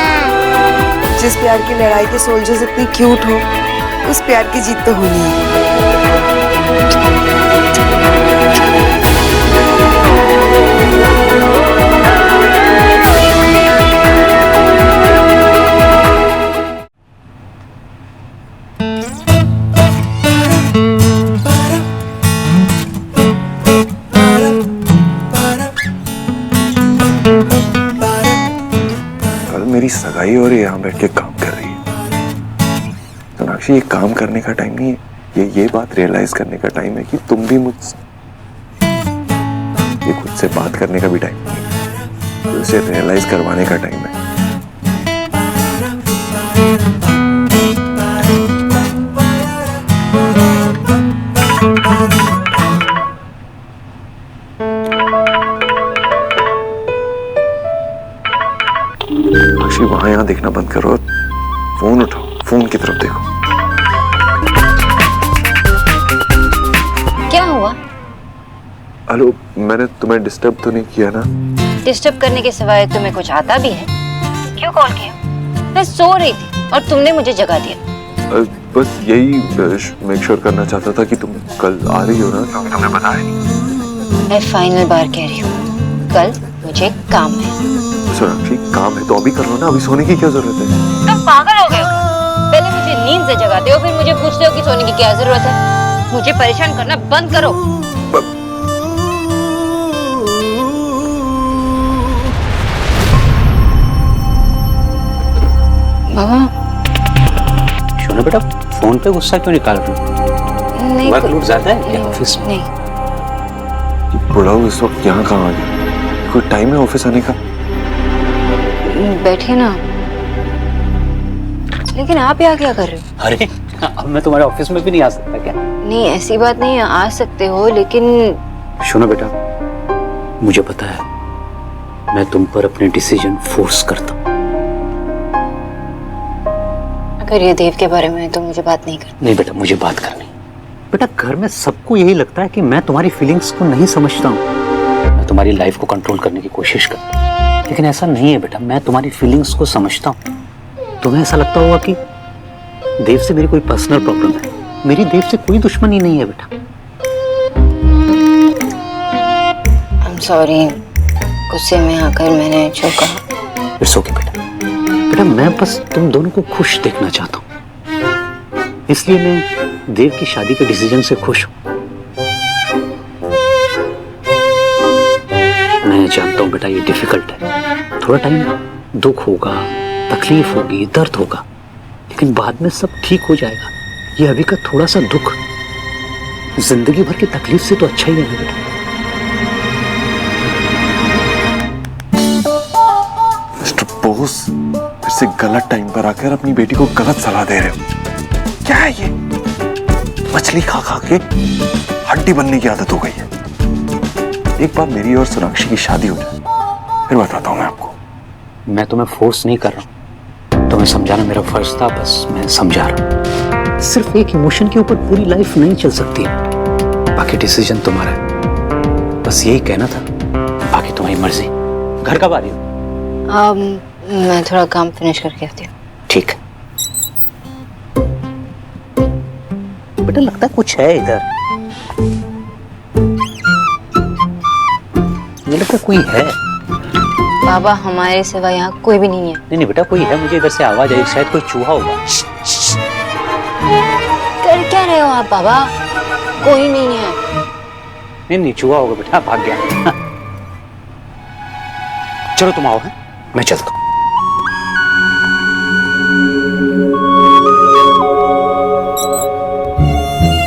जिस प्यार की लड़ाई के सोल्जर्स इतनी क्यूट हो, उस प्यार की जीत तो होनी है। मेरी सगाई हो रही है, यहाँ बैठ के काम कर रही है। सोनाक्षी, ये काम करने का टाइम नहीं है, ये बात रियलाइज करने का टाइम है कि तुम भी मुझसे, ये खुद से बात करने का भी टाइम नहीं है, ये उसे रियलाइज करवाने का टाइम है। साक्षी, वहां यहाँ देखना बंद करो, फोन उठाओ, फोन की तरफ देखो। क्या हुआ? हेलो, मैंने तुम्हें डिस्टर्ब तो नहीं किया ना? डिस्टर्ब करने के सिवाय तुम्हें कुछ आता भी है? क्यों कॉल किया? मैं सो रही थी और तुमने मुझे जगा दिया। बस यही मेक श्योर करना चाहता था कि तुम कल आ रही हो ना, क्योंकि तुमने बताया नहीं। मैं फाइनल बार कह रही हूँ, कल मुझे काम है। सोनाक्षी, काम है तो अभी कर लो ना, अभी सोने की क्या जरूरत है? तुम पागल हो गए हो? पहले मुझे नींद से जगाते हो, फिर मुझे पूछते हो कि सोने की क्या जरूरत है। मुझे परेशान करना बंद करो। बाबा, शोना बेटा, फोन पे गुस्सा क्यों निकाल रही हो? नहीं, वर्कलोड ज्यादा है क्या ऑफिस में? नहीं। बुढ़ा इस वक्त यहाँ कहाँ आ गया? कोई टाइम है ऑफिस आने का? बैठिए ना। लेकिन आप यहाँ क्या कर रहे हो? अरे, अब मैं तुम्हारे ऑफिस में भी नहीं आ सकता क्या? नहीं, ऐसी बात नहीं है, आ सकते हो, लेकिन सुनो बेटा, मुझे पता है मैं तुम पर अपने डिसीजन फोर्स करता हूँ। अगर ये देव के बारे में है तो मुझे बात नहीं करनी। नहीं बेटा, मुझे बात करनी। बेटा, घर में सबको यही लगता है कि मैं तुम्हारी फीलिंग्स को नहीं समझता हूँ, मैं तुम्हारी लाइफ को कंट्रोल करने की कोशिश करता हूँ। लेकिन ऐसा नहीं है बेटा, मैं तुम्हारी फीलिंग्स को समझता हूँ। तुम्हें ऐसा लगता होगा कि देव से मेरी कोई पर्सनल प्रॉब्लम है। मेरी देव से कोई दुश्मनी नहीं है बेटा। I'm sorry, गुस्से में आकर मैंने जो कहा। इट्स ओके बेटा। बेटा, मैं बस तुम दोनों को खुश देखना चाहता हूँ, इसलिए मैं देव की शादी के डिसीजन से खुश हूँ। मैं जानता हूँ बेटा, ये डिफिकल्ट है, थोड़ा टाइम दुख होगा, तकलीफ होगी, दर्द होगा, लेकिन बाद में सब ठीक हो जाएगा। ये अभी का थोड़ा सा दुख जिंदगी भर की तकलीफ से तो अच्छा ही है बेटा। मिस्टर बोस, फिर से गलत टाइम पर आकर अपनी बेटी को गलत सलाह दे रहे हो। क्या है ये? मछली खा खा के हड्डी बनने की आदत हो गई है। एक बार मेरी और सोनाक्षी की शादी हो जाए, फिर बताता हूँ मैं आपको। मैं तुम्हें फोर्स नहीं कर रहा हूँ, तुम्हें समझाना मेरा फर्ज था, बस मैं समझा रहा हूँ। सिर्फ एक इमोशन के ऊपर पूरी लाइफ नहीं चल सकती, बाकी डिसीजन तुम्हारा है। बस यही कहना था, बाकी तुम्हारी मर्जी। घर कब आ रही हो? मैं थोड़ा काम फिनिश करके आती हूँ। ठीक है बेटा, लगता है कुछ है इधर, मुझे लगता है कोई है। बाबा, हमारे सिवा यहाँ कोई भी नहीं है। नहीं बेटा, कोई है, मुझे इधर से आवाज आई, शायद कोई चूहा होगा। कर क्या रहे हो आप बाबा? कोई नहीं है। नहीं, चूहा होगा बेटा, भाग गया। चलो तुम आओ, है मैं चलता हूँ।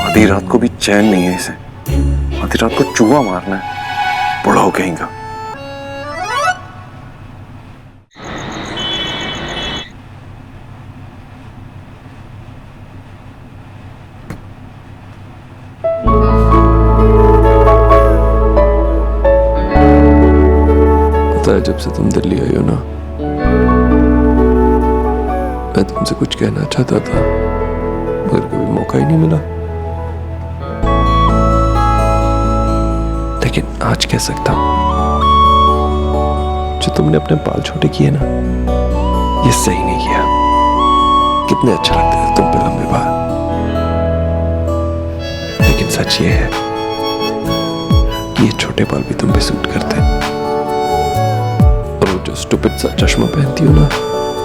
आधी रात को भी चैन नहीं है इसे, आधी रात को चूहा मारना है, बुढ़ा हो कहेगा। पता है, जब से तुम दिल्ली आई हो ना, मैं तुमसे कुछ कहना चाहता था, मगर कभी मौका ही नहीं मिला। लेकिन आज कह सकता हूं, जो तुमने अपने बाल छोटे किए ना, ये सही नहीं किया। कितने अच्छे लगते थे तुम पे लंबे बाल। लेकिन सच ये है कि ये छोटे बाल भी तुम पे सूट करते हैं। और वो जो स्टूपिड सा चश्मा पहनती हो ना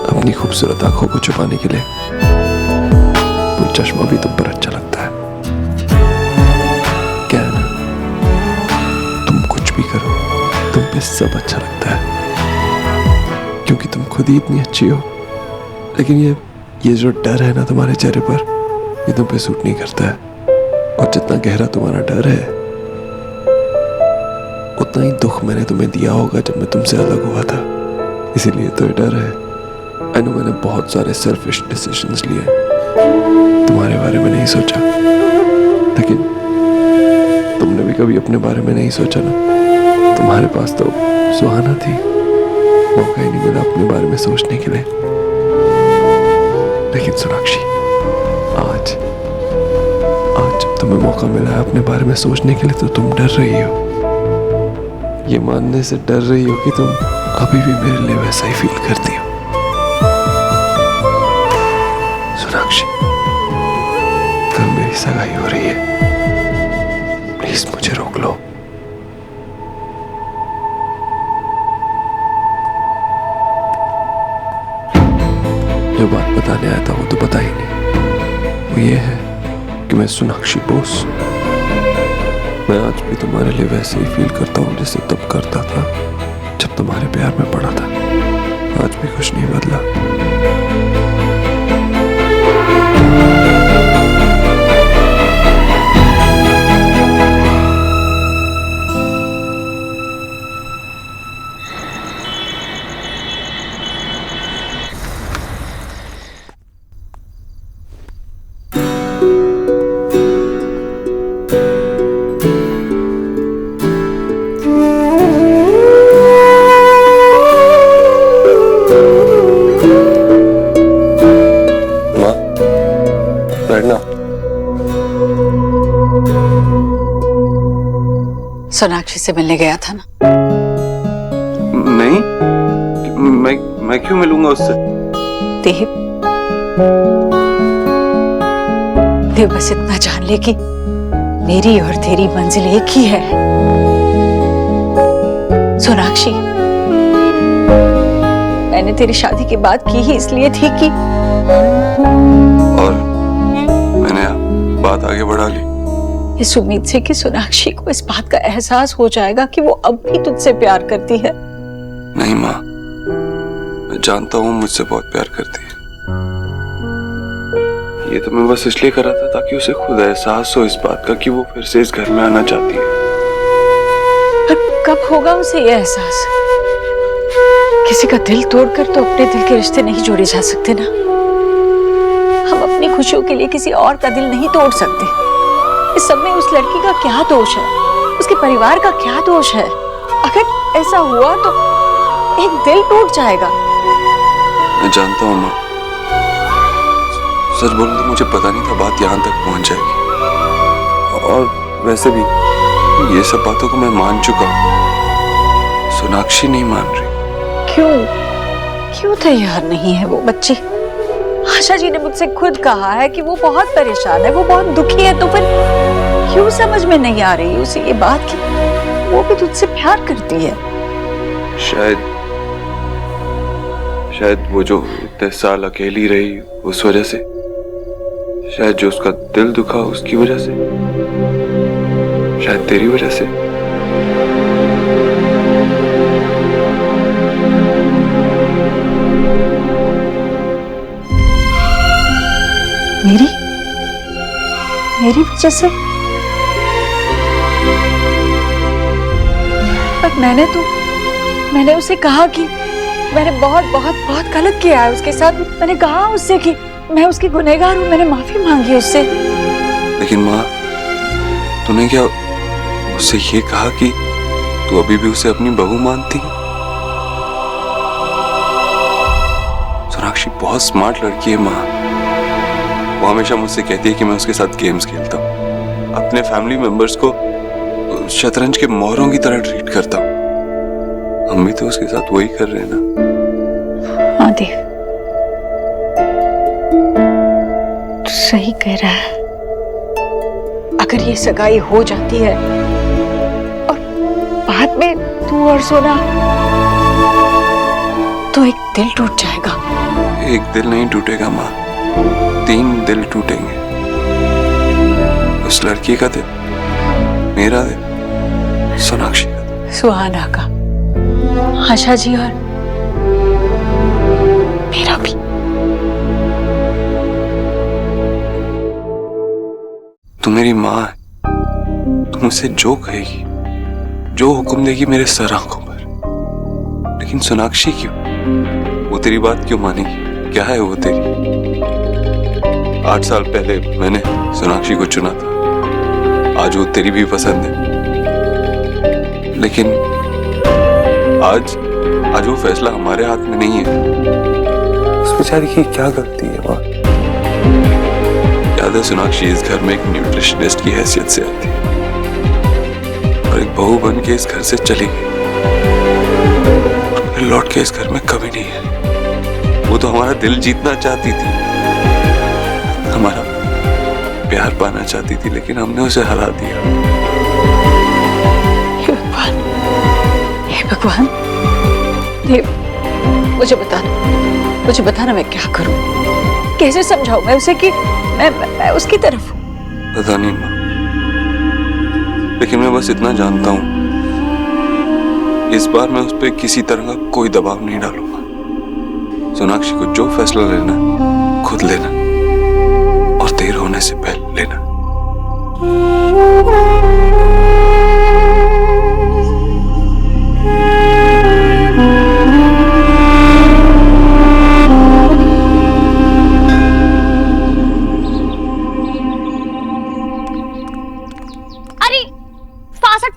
अपनी खूबसूरत आंखों को छुपाने के लिए, वो चश्मा भी तुम पर अच्छा लगता है। क्या है ना, तुम कुछ भी करो, तुम पे सब अच्छा लगता है, क्योंकि तुम खुद ही इतनी अच्छी हो, लेकिन ये जो डर है ना तुम्हारे चेहरे पर, ये तुम पे सूट नहीं करता है। और जितना गहरा तुम्हारा डर है, उतना ही दुख मैंने तुम्हें दिया होगा जब मैं तुमसे अलग हुआ था। इसीलिए तो ये डर है। आई नो मैंने बहुत सारे सेल्फिश डिसीजंस लिए, तुम्हारे बारे में नहीं सोचा, लेकिन तुमने भी कभी अपने बारे में नहीं सोचा ना। तुम्हारे पास तो सुहाना थी, मौका ही नहीं मिला अपने बारे में सोचने के लिए। लेकिन सोनाक्षी, आज जब तुम्हें मौका मिला है अपने बारे में सोचने के लिए, तो तुम डर रही हो। ये मानने से डर रही हो कि तुम अभी भी मेरे लिए वैसा ही फील करती हो। सोनाक्षी, कल मेरी सगाई हो रही है, प्लीज मुझे रोक लो। जो बात बताने आया था वो तो बता ही नहीं। वो ये है कि मैं सोनाक्षी बोस, मैं आज भी तुम्हारे लिए वैसे ही फील करता हूँ जैसे तब करता था जब तुम्हारे प्यार में पड़ा था। आज भी कुछ नहीं बदला। सोनाक्षी से मिलने गया था ना? नहीं, मैं क्यों मिलूंगा उससे? देव बस इतना जान ले कि मेरी और तेरी मंजिल एक ही है। सोनाक्षी, मैंने तेरी शादी की बात की ही इसलिए थी कि, और मैंने बात आगे बढ़ा ली इस उम्मीद से कि सोनाक्षी को इस बात का एहसास हो जाएगा कि वो अब भी तुझसे प्यार करती है। नहीं माँ, मैं जानता हूँ मुझसे बहुत प्यार करती है। ये तो मैं बस इसलिए कर रहा था ताकि उसे खुद एहसास हो इस बात का कि वो फिर से इस घर में आना चाहती है। पर कब होगा उसे ये एहसास? किसी का दिल तोड़कर तो अपने दिल के रिश्ते नहीं जोड़े जा सकते ना। हम अपनी खुशियों के लिए किसी और का दिल नहीं तोड़ सकते। इस सब में उस लड़की का क्या दोष है? उसके परिवार का क्या दोष है? अगर ऐसा हुआ तो एक दिल टूट जाएगा। मैं जानता हूँ माँ, सच बोलूं तो मुझे पता नहीं था बात यहाँ तक पहुँच जाएगी। और वैसे भी ये सब बातों को मैं मान चुका हूँ। सोनाक्षी नहीं मान रही। क्यों तैयार नहीं है वो बच्ची? आशा जी ने मुझसे खुद कहा है कि वो बहुत परेशान है, वो बहुत दुखी है। तो फिर क्यों समझ में नहीं आ रही उसे ये बात कि वो भी तुझसे प्यार करती है? शायद वो जो इतने साल अकेली रही उस वजह से, शायद जो उसका दिल दुखा उसकी वजह से, शायद तेरी वजह से। मेरी वजह से? पर मैंने उसे कहा कि मैंने बहुत गलत किया है उसके साथ। मैंने कहा उससे कि मैं उसकी गुनहगार हूँ, मैंने माफी मांगी उससे। लेकिन माँ, तूने क्या उससे ये कहा कि तू अभी भी उसे अपनी बहू मानती है? सोनाक्षी बहुत स्मार्ट लड़की है माँ। वो हमेशा मुझसे कहती है कि मैं उसके साथ गेम्स खेलता हूँ, अपने फैमिली मेंबर्स को शतरंज के मोहरों की तरह ट्रीट करता हूँ। हम भी तो उसके साथ वही कर रहे हैं ना। हाँ देव, तू सही कह रहा है। अगर ये सगाई हो जाती है और बाद में तू और सोना, तो एक दिल टूट जाएगा। एक दिल नहीं टूटेगा माँ, 3 दिल टूटेंगे। उस लड़की का दिल, मेरा दिल, सोनाक्षी का दिल, सुहाना का, आशा जी और मेरी माँ है, तुम मुझसे जो कहेगी, जो हुक्म देगी मेरे सर आंखों पर। लेकिन सोनाक्षी क्यों? वो तेरी बात क्यों मानेगी? क्या है वो तेरी? 8 साल पहले मैंने सोनाक्षी को चुना था, आज वो तेरी भी पसंद है। लेकिन आज वो फैसला हमारे हाथ में नहीं है। उस बेचारी की क्या गलती है माँ? याद है सोनाक्षी इस घर में एक न्यूट्रिशनिस्ट की हैसियत से आती है और एक बहू बन के इस घर से चली गई और फिर लौट के इस घर में कभी नहीं है। वो तो हमारा दिल जीतना चाहती थी, हमारा प्यार पाना चाहती थी, लेकिन हमने उसे हरा दिया। हे भगवान, देव, मुझे बताना मैं क्या करूं? कैसे समझाऊं मैं उसे कि मैं उसकी तरफ हूं? पता नहीं माँ, लेकिन मैं बस इतना जानता हूं, इस बार मैं उस पर किसी तरह का कोई दबाव नहीं डालूंगा। सोनाक्षी को जो फैसला लेना खुद लेना और देर होने से पहले लेना।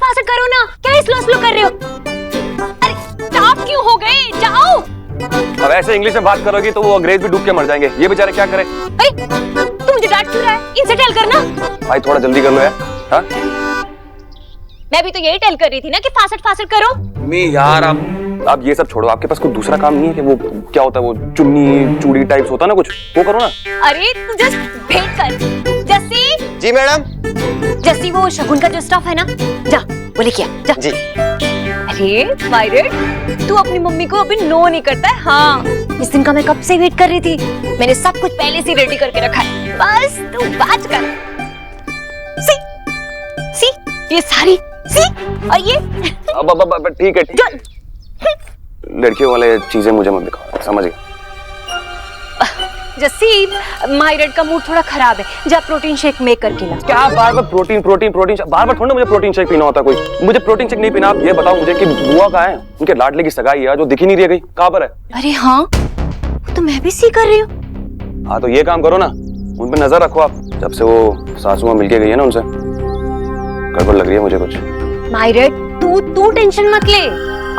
फासट करो ना, क्या स्लो कर रहे हो? अरे स्टॉप क्यों हो गए? जाओ। अब ऐसे इंग्लिश में बात करोगी तो वो अंग्रेज भी डूब के मर जाएंगे। ये बेचारे क्या करें? तू मुझे डांट क्यों रहा है? इनसे टेल करना। भाई थोड़ा जल्दी कर लो यार। हाँ? मैं भी तो यही टेल कर रही थी ना कि फासट करो। मैं यार आप ये सब छोड़ो, आपके पास कोई दूसरा काम नहीं है कि वो क्या होता है, वो चुन्नी चूड़ी टाइप्स होता है ना, कुछ वो करो ना। अरे तू जस्ट भेंट कर। जस्सी। जी मैडम। जस्सी, वो शगुन का जो स्टफ है ना, जा वो लेके आ, जा। जी। अरे मायरेट, तू अपनी मम्मी को अभी नो नहीं करता है? हाँ, इस दिन का मैं कब से वेट कर रही थी। मैंने सब कुछ पहले से रेडी करके रखा है, बस तू बात कर। सी ये सारी सी, और ये अब ठीक है, ठीक है। लड़कियों वाले चीजें मुझे मत दिखाओ, समझ गए? जस्सी, मायरेट का मूड थोड़ा खराब है, जा प्रोटीन शेक मेक करके ला। क्या बार बार प्रोटीन बार बार थोड़ा मुझे प्रोटीन शेक पीना होता कोई। मुझे प्रोटीन शेक नहीं पीना। आप ये बताओ मुझे कि बुआ कहाँ है? उनके लाडले की सगाई है जो दिख ही नहीं रही, गई कहाँ पर है? अरे हाँ, तो मैं भी सी कर रही हूँ। हाँ तो ये काम करो ना, उन पे नजर रखो आप। जब से वो सासुआ मिलके गई है ना, उनसे गड़बड़ लग रही है मुझे कुछ। मायरेट, तू टेंशन मत ले।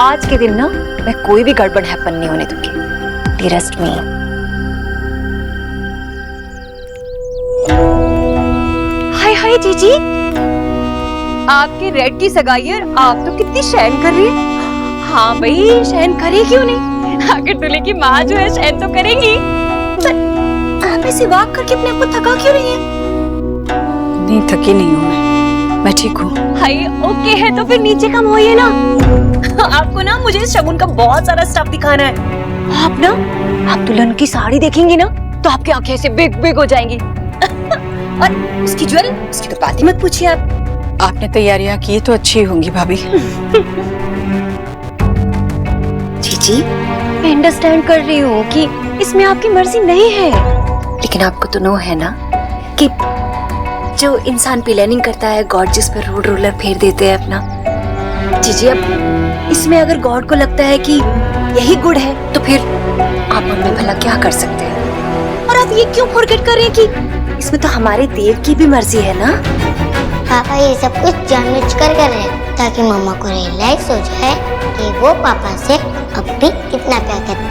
आज के दिन ना मैं कोई भी गड़बड़ हैपन नहीं होने दूंगी। Trust me. हाय जीजी, आपके रेड की सगाई है, आप तो कितनी शैन कर रही है। हाँ भाई, शैन करे क्यों नहीं? आखिर दूल्हे की माँ जो है शैन तो करेंगी। पर आप ऐसे वॉक करके अपने आप को थका क्यों रही है? नहीं, थकी नहीं हूँ मैं ठीक हूँ। हाय ओके है तो फिर नीचे कम होइए ना। आपको ना मुझे इस शगुन का बहुत सारा स्टफ दिखाना है। आप दुल्हन की साड़ी देखेंगी ना तो आपकी आंखें ऐसे बिग हो जाएंगी। और उसकी ज्वेल, उसकी तो बात ही मत पूछिए आप। आपने तैयारियां की तो अच्छी होंगी भाभी। जीजी, मैं अंडरस्टैंड कर रही हूँ कि इसमें आपकी मर्जी नहीं है, लेकिन आपको तो नो है ना कि जो इंसान प्लानिंग करता है गॉड जिस पर रोड रोलर फेर देते हैं अपना। जीजी, अब इसमें अगर गॉड को लगता है कि यही गुड है तो फिर आप हमें भला क्या कर सकते हैं? और आप ये क्यों फॉरगेट कर रहे हैं कि इसमें तो हमारे देव की भी मर्जी है ना? पापा ये सब कुछ जानबूझ कर रहे हैं ताकि मम्मा को रियलाइज हो जाए कि वो पापा से अब भी कितना प्यार करते हैं।